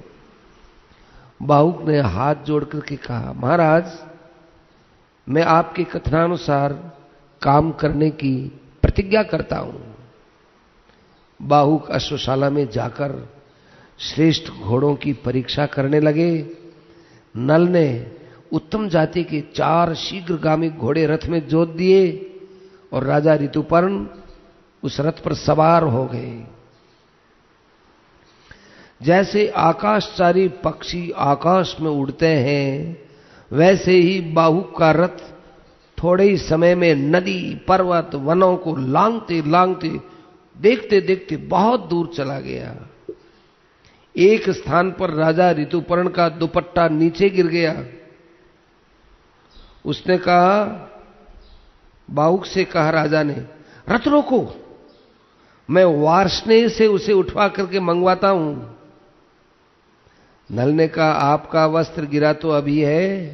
बाहुक ने हाथ जोड़कर के कहा, महाराज, मैं आपके कथनानुसार काम करने की प्रतिज्ञा करता हूं। बाहुक अश्वशाला में जाकर श्रेष्ठ घोड़ों की परीक्षा करने लगे। नल ने उत्तम जाति के 4 शीघ्रगामी घोड़े रथ में जोत दिए और राजा ऋतुपर्ण उस रथ पर सवार हो गए। जैसे आकाशचारी पक्षी आकाश में उड़ते हैं, वैसे ही बाहुक का रथ थोड़े ही समय में नदी, पर्वत, वनों को लांघते लांघते देखते देखते बहुत दूर चला गया। एक स्थान पर राजा ऋतुपर्ण का दुपट्टा नीचे गिर गया। उसने कहा, बाहुक से कहा राजा ने, रथ रोको, मैं वार्ष्णेय से उसे उठवा करके मंगवाता हूं। नल ने कहा, आपका वस्त्र गिरा तो अभी है,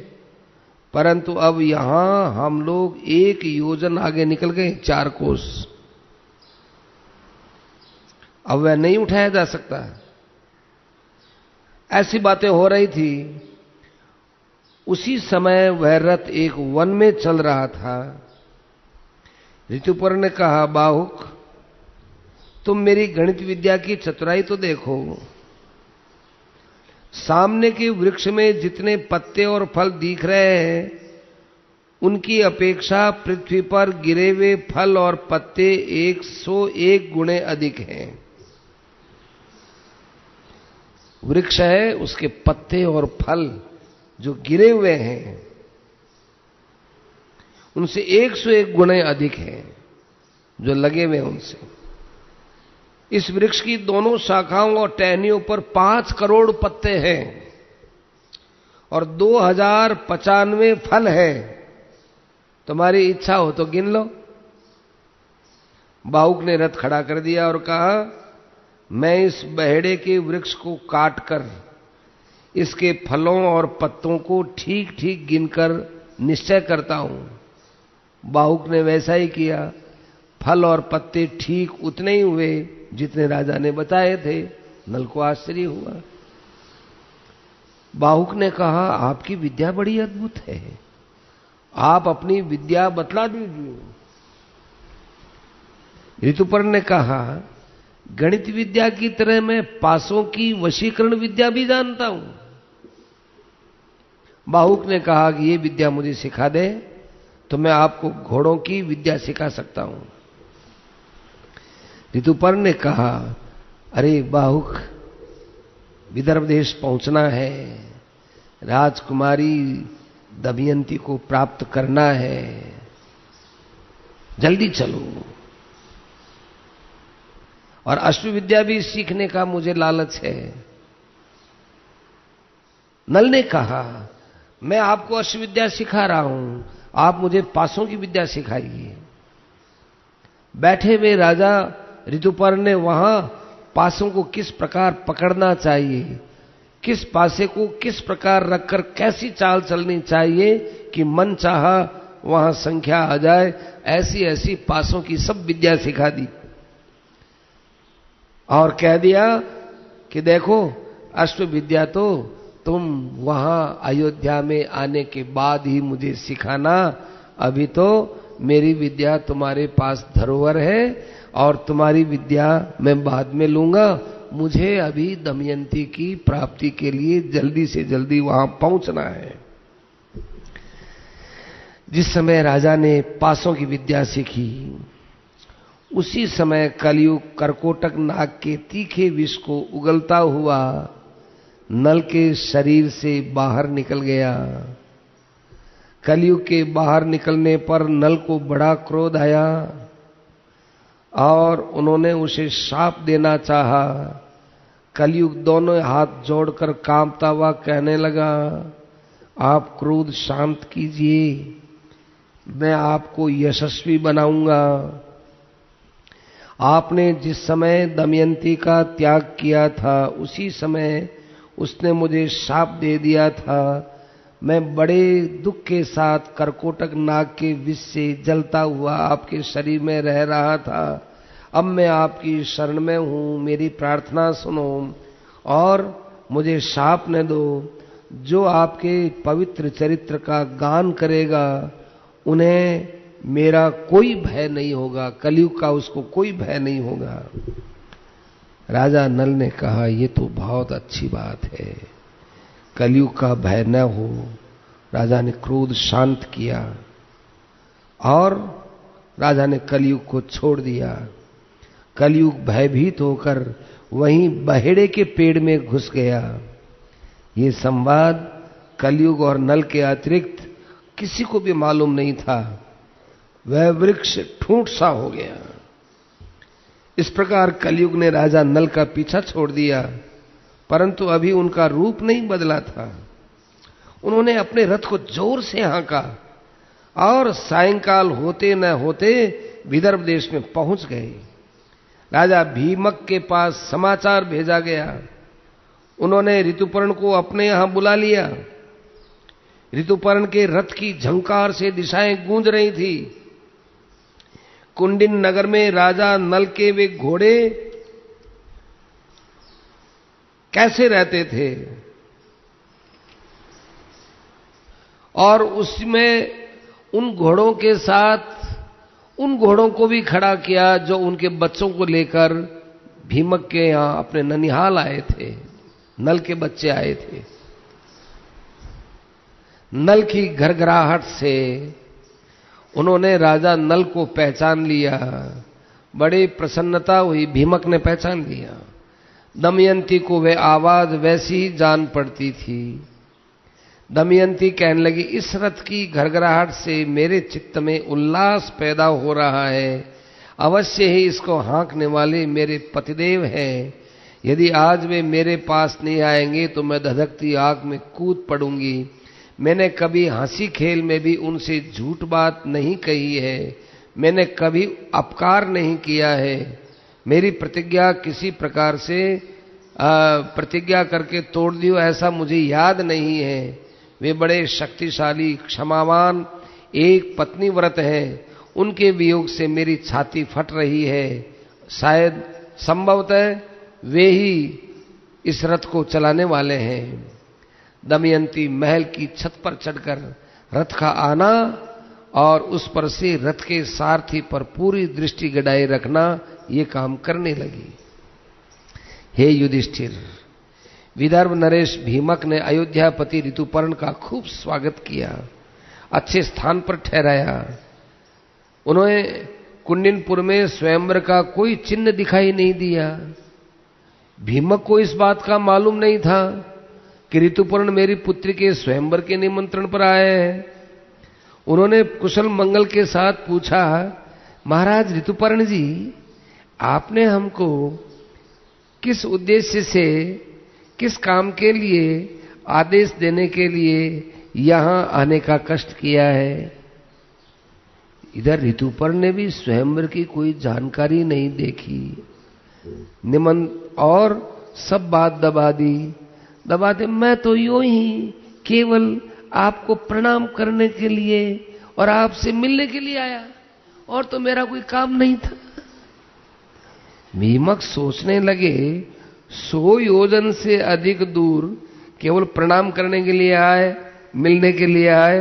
परंतु अब यहां हम लोग 1 योजन आगे निकल गए, 4 कोस, अब वह नहीं उठाया जा सकता। ऐसी बातें हो रही थी। उसी समय वह रथ एक वन में चल रहा था। ऋतुपर्ण ने कहा, बाहुक, तुम मेरी गणित विद्या की चतुराई तो देखो। सामने के वृक्ष में जितने पत्ते और फल दिख रहे हैं, उनकी अपेक्षा पृथ्वी पर गिरे हुए फल और पत्ते 101 गुणे अधिक हैं। वृक्ष है, उसके पत्ते और फल जो गिरे हुए हैं उनसे 101 गुणे अधिक हैं जो लगे हुए उनसे। इस वृक्ष की दोनों शाखाओं और टहनियों पर 5 करोड़ पत्ते हैं और 2095 फल है। तुम्हारी इच्छा हो तो गिन लो। बाहुक ने रथ खड़ा कर दिया और कहा, मैं इस बहेड़े के वृक्ष को काटकर इसके फलों और पत्तों को ठीक ठीक गिनकर निश्चय करता हूं। बाहुक ने वैसा ही किया। फल और पत्ते ठीक उतने ही हुए जितने राजा ने बताए थे। नल को आश्चर्य हुआ। बाहुक ने कहा, आपकी विद्या बड़ी अद्भुत है, आप अपनी विद्या बतला दीजिए। ऋतुपर्ण ने कहा, गणित विद्या की तरह मैं पासों की वशीकरण विद्या भी जानता हूं। बाहुक ने कहा कि ये विद्या मुझे सिखा दे तो मैं आपको घोड़ों की विद्या सिखा सकता हूं। ऋतुपर्ण ने कहा, अरे बाहुक, विदर्भ देश पहुंचना है, राजकुमारी दमयंती को प्राप्त करना है, जल्दी चलो। और अश्वविद्या भी सीखने का मुझे लालच है। नल ने कहा, मैं आपको अश्वविद्या सिखा रहा हूं, आप मुझे पासों की विद्या सिखाइए। बैठे हुए राजा ऋतुपर्ण ने वहां पासों को किस प्रकार पकड़ना चाहिए, किस पासे को किस प्रकार रखकर कैसी चाल चलनी चाहिए कि मन चाहा वहां संख्या आ जाए, ऐसी ऐसी पासों की सब विद्या सिखा दी। और कह दिया कि देखो, अश्व विद्या तो तुम वहां अयोध्या में आने के बाद ही मुझे सिखाना, अभी तो मेरी विद्या तुम्हारे पास धरोहर है और तुम्हारी विद्या मैं बाद में लूंगा। मुझे अभी दमयंती की प्राप्ति के लिए जल्दी से जल्दी वहां पहुंचना है। जिस समय राजा ने पासों की विद्या सीखी, उसी समय कलयुग करकोटक नाग के तीखे विष को उगलता हुआ नल के शरीर से बाहर निकल गया। कलयुग के बाहर निकलने पर नल को बड़ा क्रोध आया और उन्होंने उसे शाप देना चाहा। कलयुग दोनों हाथ जोड़कर कांपता हुआ कहने लगा, आप क्रोध शांत कीजिए, मैं आपको यशस्वी बनाऊंगा। आपने जिस समय दमयंती का त्याग किया था, उसी समय उसने मुझे शाप दे दिया था। मैं बड़े दुख के साथ करकोटक नाग के विष से जलता हुआ आपके शरीर में रह रहा था। अब मैं आपकी शरण में हूं, मेरी प्रार्थना सुनो और मुझे शाप न दो। जो आपके पवित्र चरित्र का गान करेगा, उन्हें मेरा कोई भय नहीं होगा, कलयुग का उसको कोई भय नहीं होगा। राजा नल ने कहा, ये तो बहुत अच्छी बात है, कलयुग का भय न हो। राजा ने क्रोध शांत किया और राजा ने कलयुग को छोड़ दिया। कलयुग भयभीत होकर वहीं बहेड़े के पेड़ में घुस गया। ये संवाद कलयुग और नल के अतिरिक्त किसी को भी मालूम नहीं था। वह वृक्ष ठूंठ सा हो गया। इस प्रकार कलयुग ने राजा नल का पीछा छोड़ दिया, परंतु अभी उनका रूप नहीं बदला था। उन्होंने अपने रथ को जोर से हाँका और सायंकाल होते न होते विदर्भ देश में पहुंच गए। राजा भीमक के पास समाचार भेजा गया। उन्होंने ऋतुपर्ण को अपने यहां बुला लिया। ऋतुपर्ण के रथ की झंकार से दिशाएं गूंज रही थी। कुंडिन नगर में राजा नल के वे घोड़े कैसे रहते थे, और उसमें उन घोड़ों के साथ उन घोड़ों को भी खड़ा किया जो उनके बच्चों को लेकर भीमक के यहां अपने ननिहाल आए थे। नल के बच्चे आए थे। नल की घरघराहट से उन्होंने राजा नल को पहचान लिया। बड़ी प्रसन्नता हुई, भीमक ने पहचान लिया। दमयंती को वे आवाज वैसी ही जान पड़ती थी। दमयंती कहने लगी, इस रथ की घरघराहट से मेरे चित्त में उल्लास पैदा हो रहा है। अवश्य ही इसको हाँकने वाले मेरे पतिदेव हैं। यदि आज वे मेरे पास नहीं आएंगे तो मैं धधकती आग में कूद पड़ूंगी। मैंने कभी हंसी खेल में भी उनसे झूठ बात नहीं कही है। मैंने कभी अपकार नहीं किया है। मेरी प्रतिज्ञा किसी प्रकार से प्रतिज्ञा करके तोड़ दी हो, ऐसा मुझे याद नहीं है। वे बड़े शक्तिशाली, क्षमावान, एक पत्नी व्रत हैं। उनके वियोग से मेरी छाती फट रही है। शायद संभवतः वे ही इस रथ को चलाने वाले हैं। दमयंती महल की छत पर चढ़कर रथ का आना और उस पर से रथ के सारथी पर पूरी दृष्टि गड़ाए रखना, ये काम करने लगी। हे युधिष्ठिर, विदर्भ नरेश भीमक ने अयोध्यापति ऋतुपर्ण का खूब स्वागत किया, अच्छे स्थान पर ठहराया। उन्होंने कुंडिनपुर में स्वयंवर का कोई चिन्ह दिखाई नहीं दिया। भीमक को इस बात का मालूम नहीं था कि ऋतुपर्ण मेरी पुत्री के स्वयंवर के निमंत्रण पर आए हैं। उन्होंने कुशल मंगल के साथ पूछा, महाराज ऋतुपर्ण जी, आपने हमको किस उद्देश्य से, किस काम के लिए आदेश देने के लिए यहां आने का कष्ट किया है? इधर ऋतुपर्ण ने भी स्वयंवर की कोई जानकारी नहीं देखी, और सब बात दबा दी। मैं तो यूं ही केवल आपको प्रणाम करने के लिए और आपसे मिलने के लिए आया, और तो मेरा कोई काम नहीं था। भीमक सोचने लगे, 100 योजन से अधिक दूर केवल प्रणाम करने के लिए आए, मिलने के लिए आए,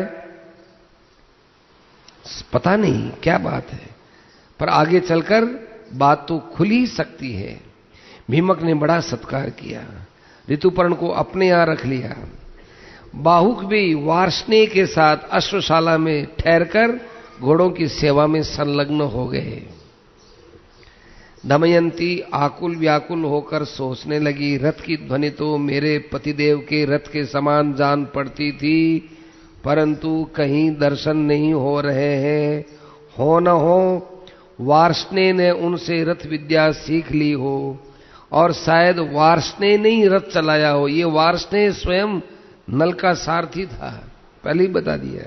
पता नहीं क्या बात है, पर आगे चलकर बात तो खुल ही सकती है। भीमक ने बड़ा सत्कार किया, ऋतुपर्ण को अपने यहां रख लिया। बाहुक भी वार्ष्णेय के साथ अश्वशाला में ठहरकर घोड़ों की सेवा में संलग्न हो गए। दमयंती आकुल व्याकुल होकर सोचने लगी, रथ की ध्वनि तो मेरे पतिदेव के रथ के समान जान पड़ती थी, परंतु कहीं दर्शन नहीं हो रहे हैं। हो न हो वार्ष्णेय ने उनसे रथ विद्या सीख ली हो, और शायद वार्ष्णेय ने ही रथ चलाया हो। ये वार्ष्णेय स्वयं नल का सारथी था, पहले ही बता दिया।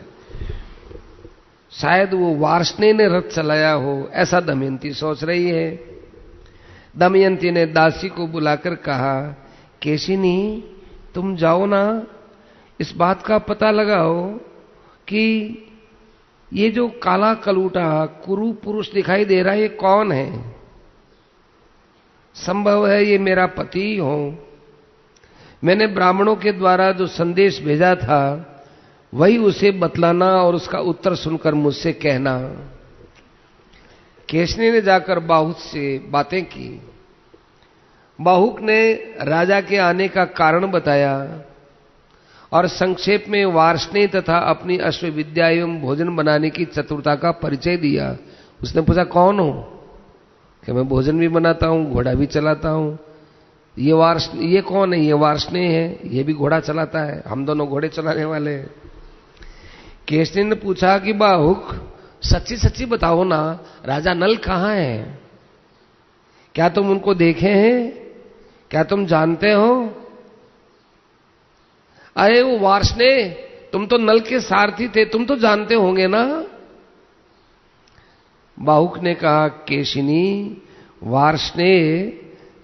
शायद वो वार्ष्णेय ने रथ चलाया हो, ऐसा दमयंती सोच रही है। दमयंती ने दासी को बुलाकर कहा, केशिनी, तुम जाओ ना, इस बात का पता लगाओ कि ये जो काला कलूटा कुरु पुरुष दिखाई दे रहा है, ये कौन है? संभव है ये मेरा पति हो। मैंने ब्राह्मणों के द्वारा जो संदेश भेजा था वही उसे बतलाना और उसका उत्तर सुनकर मुझसे कहना। केशनी ने जाकर बाहुक से बातें की। बाहुक ने राजा के आने का कारण बताया और संक्षेप में वार्ष्णेय तथा अपनी अश्वविद्या एवं भोजन बनाने की चतुरता का परिचय दिया। उसने पूछा, कौन हो? कि मैं भोजन भी बनाता हूं, घोड़ा भी चलाता हूं। ये कौन है? ये वार्ष्णेय है, ये भी घोड़ा चलाता है, हम दोनों घोड़े चलाने वाले हैं। केशनी ने पूछा कि बाहुक, सच्ची सच्ची बताओ ना, राजा नल कहां है? क्या तुम उनको देखे हैं? क्या तुम जानते हो? अरे वो वार्ष्णेय, तुम तो नल के सारथी थे, तुम तो जानते होंगे ना। बाहुक ने कहा, केशिनी, वार्ष्णेय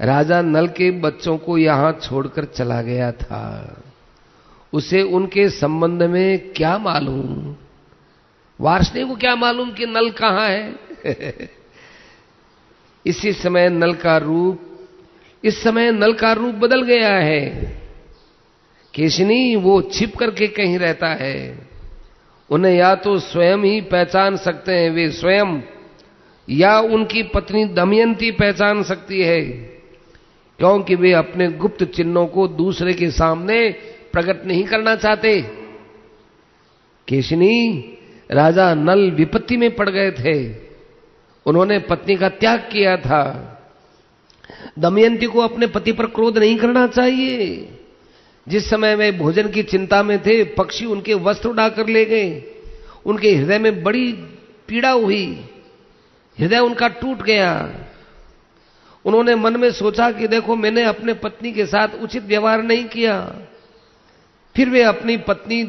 राजा नल के बच्चों को यहां छोड़कर चला गया था। उसे उनके संबंध में क्या मालूम? वार्ष्णेय को क्या मालूम कि नल कहां है? इस समय नल का रूप बदल गया है। केशिनी, वो छिप करके कहीं रहता है। उन्हें या तो स्वयं ही पहचान सकते हैं वे स्वयं, या उनकी पत्नी दमयंती पहचान सकती है, क्योंकि वे अपने गुप्त चिन्हों को दूसरे के सामने प्रकट नहीं करना चाहते। केशिनी, राजा नल विपत्ति में पड़ गए थे, उन्होंने पत्नी का त्याग किया था। दमयंती को अपने पति पर क्रोध नहीं करना चाहिए। जिस समय वे भोजन की चिंता में थे, पक्षी उनके वस्त्र उड़ाकर ले गए। उनके हृदय में बड़ी पीड़ा हुई, हृदय उनका टूट गया। उन्होंने मन में सोचा कि देखो, मैंने अपने पत्नी के साथ उचित व्यवहार नहीं किया। फिर वे अपनी पत्नी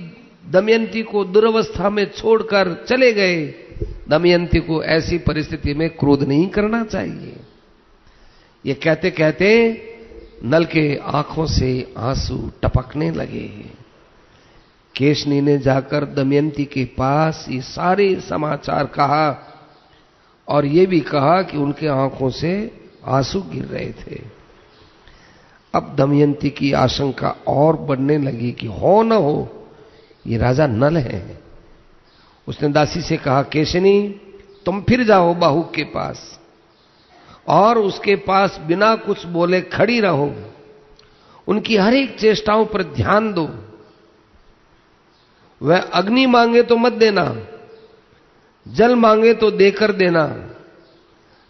दमयंती को दुर्वस्था में छोड़कर चले गए। दमयंती को ऐसी परिस्थिति में क्रोध नहीं करना चाहिए। ये कहते कहते नल के आंखों से आंसू टपकने लगे। केशनी ने जाकर दमयंती के पास ये सारे समाचार कहा और ये भी कहा कि उनके आंखों से आंसू गिर रहे थे। अब दमयंती की आशंका और बढ़ने लगी कि हो न हो ये राजा नल है। उसने दासी से कहा, केशनी, तुम फिर जाओ बाहुक के पास और उसके पास बिना कुछ बोले खड़ी रहो, उनकी हर एक चेष्टाओं पर ध्यान दो। वह अग्नि मांगे तो मत देना, जल मांगे तो देकर देना,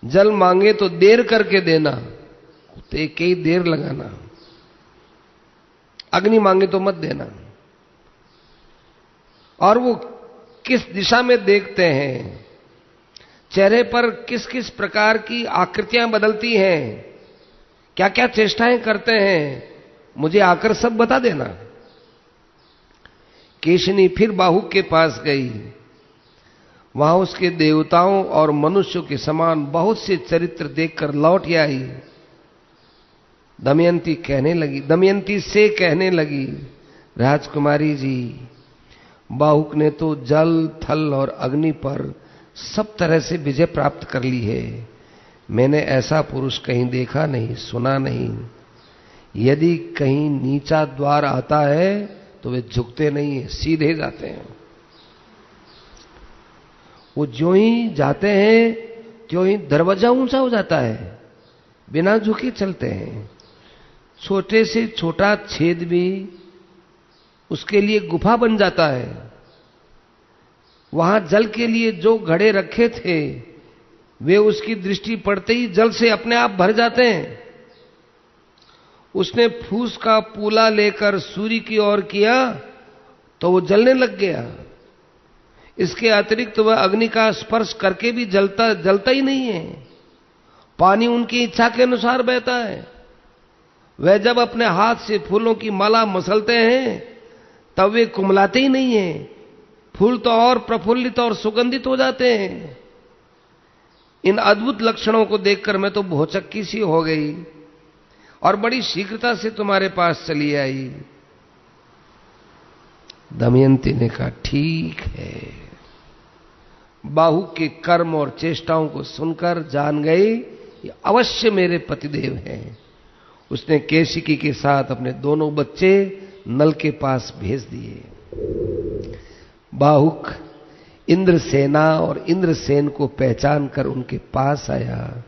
जल मांगे तो देर करके देना, तो एक ही देर लगाना। अग्नि मांगे तो मत देना। और वो किस दिशा में देखते हैं, चेहरे पर किस किस प्रकार की आकृतियां बदलती हैं, क्या क्या चेष्टाएं करते हैं, मुझे आकर सब बता देना। केशिनी फिर बाहुक के पास गई। वहां उसके देवताओं और मनुष्यों के समान बहुत से चरित्र देखकर लौट आई। दमयंती से कहने लगी, राजकुमारी जी, बाहुक ने तो जल, थल और अग्नि पर सब तरह से विजय प्राप्त कर ली है। मैंने ऐसा पुरुष कहीं देखा नहीं, सुना नहीं। यदि कहीं नीचा द्वार आता है तो वे झुकते नहीं है, सीधे जाते हैं। वो जो ही जाते हैं त्यों ही दरवाजा ऊंचा हो जाता है, बिना झुके चलते हैं। छोटे से छोटा छेद भी उसके लिए गुफा बन जाता है। वहां जल के लिए जो घड़े रखे थे वे उसकी दृष्टि पड़ते ही जल से अपने आप भर जाते हैं। उसने फूस का पूला लेकर सूर्य की ओर किया तो वो जलने लग गया। इसके अतिरिक्त वह अग्नि का स्पर्श करके भी जलता ही नहीं है। पानी उनकी इच्छा के अनुसार बहता है। वह जब अपने हाथ से फूलों की माला मसलते हैं तब वे कुमलाते ही नहीं है। फूल तो और प्रफुल्लित और सुगंधित हो जाते हैं। इन अद्भुत लक्षणों को देखकर मैं तो भौचक्की सी हो गई और बड़ी शीघ्रता से तुम्हारे पास चली आई। दमयंती ने कहा, ठीक है। बाहुक के कर्म और चेष्टाओं को सुनकर जान गई ये अवश्य मेरे पतिदेव हैं। उसने केशिकी के साथ अपने दोनों बच्चे नल के पास भेज दिए। बाहुक इंद्रसेना और इंद्रसेन को पहचान कर उनके पास आया।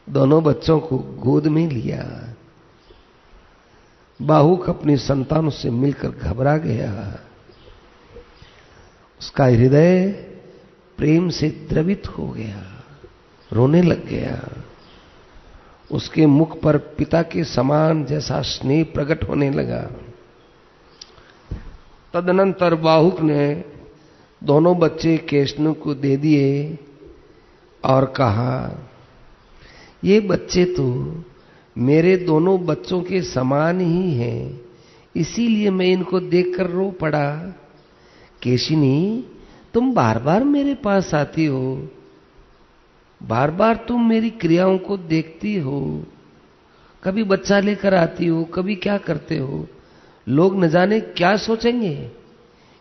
दोनों बच्चों को गोद में लिया। बाहुक अपनी संतानों से मिलकर घबरा गया। उसका हृदय प्रेम से द्रवित हो गया, रोने लग गया। उसके मुख पर पिता के समान जैसा स्नेह प्रकट होने लगा। तदनंतर बाहुक ने दोनों बच्चे केशनु को दे दिए और कहा, ये बच्चे तो मेरे दोनों बच्चों के समान ही हैं, इसीलिए मैं इनको देखकर रो पड़ा। केशिनी, तुम बार बार मेरे पास आती हो, बार बार तुम मेरी क्रियाओं को देखती हो। कभी बच्चा लेकर आती हो, कभी क्या करते हो, लोग न जाने क्या सोचेंगे।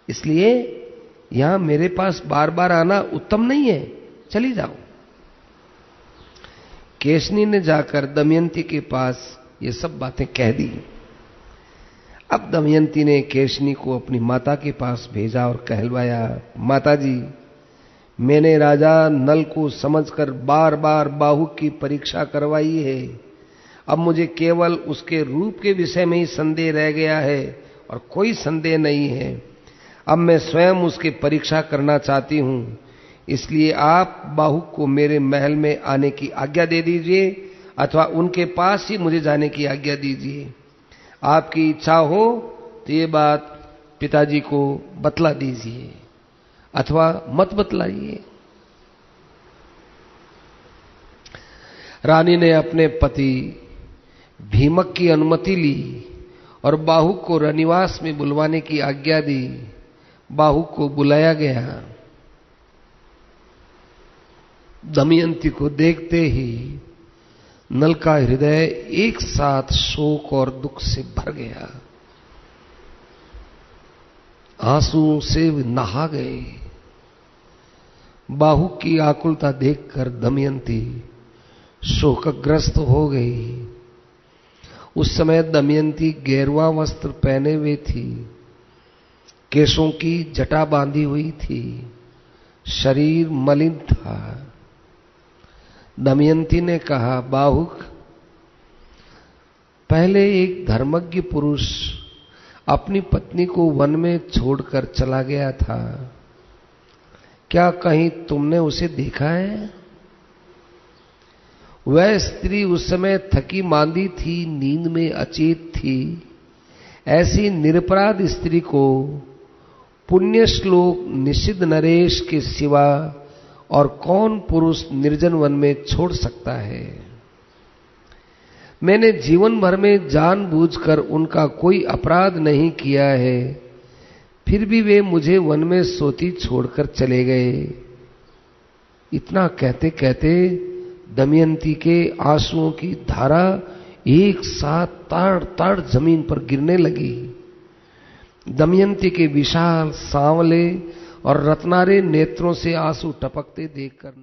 इसलिए यहां मेरे पास बार बार आना उत्तम नहीं है, चली जाओ। केशनी ने जाकर दमयंती के पास ये सब बातें कह दी। अब दमयंती ने केशनी को अपनी माता के पास भेजा और कहलवाया, माता जी, मैंने राजा नल को समझकर बार बार बाहुक की परीक्षा करवाई है। अब मुझे केवल उसके रूप के विषय में ही संदेह रह गया है और कोई संदेह नहीं है। अब मैं स्वयं उसकी परीक्षा करना चाहती हूं, इसलिए आप बाहुक को मेरे महल में आने की आज्ञा दे दीजिए अथवा उनके पास ही मुझे जाने की आज्ञा दीजिए। आपकी इच्छा हो तो ये बात पिताजी को बतला दीजिए अथवा मत बतलाइए। रानी ने अपने पति भीमक की अनुमति ली और बाहुक को रनिवास में बुलवाने की आज्ञा दी। बाहुक को बुलाया गया। दमयंती को देखते ही नल का हृदय एक साथ शोक और दुख से भर गया। आंसुओं से नहा गए। बाहुक की आकुलता देखकर दमयंती शोकग्रस्त हो गई। उस समय दमयंती गेरुआ वस्त्र पहने हुए थी, केशों की जटा बांधी हुई थी, शरीर मलिन था। दमयंती ने कहा, बाहुक, पहले एक धर्मज्ञ पुरुष अपनी पत्नी को वन में छोड़कर चला गया था। क्या कहीं तुमने उसे देखा है? वह स्त्री उस समय थकी मांदी थी, नींद में अचेत थी। ऐसी निरपराध स्त्री को पुण्य श्लोक निषिद्ध नरेश के सिवा और कौन पुरुष निर्जन वन में छोड़ सकता है? मैंने जीवन भर में जानबूझकर उनका कोई अपराध नहीं किया है, फिर भी वे मुझे वन में सोती छोड़कर चले गए। इतना कहते कहते दमयंती के आंसुओं की धारा एक साथ ताड़ ताड़ जमीन पर गिरने लगी। दमयंती के विशाल सांवले और रत्नारे नेत्रों से आंसू टपकते देखकर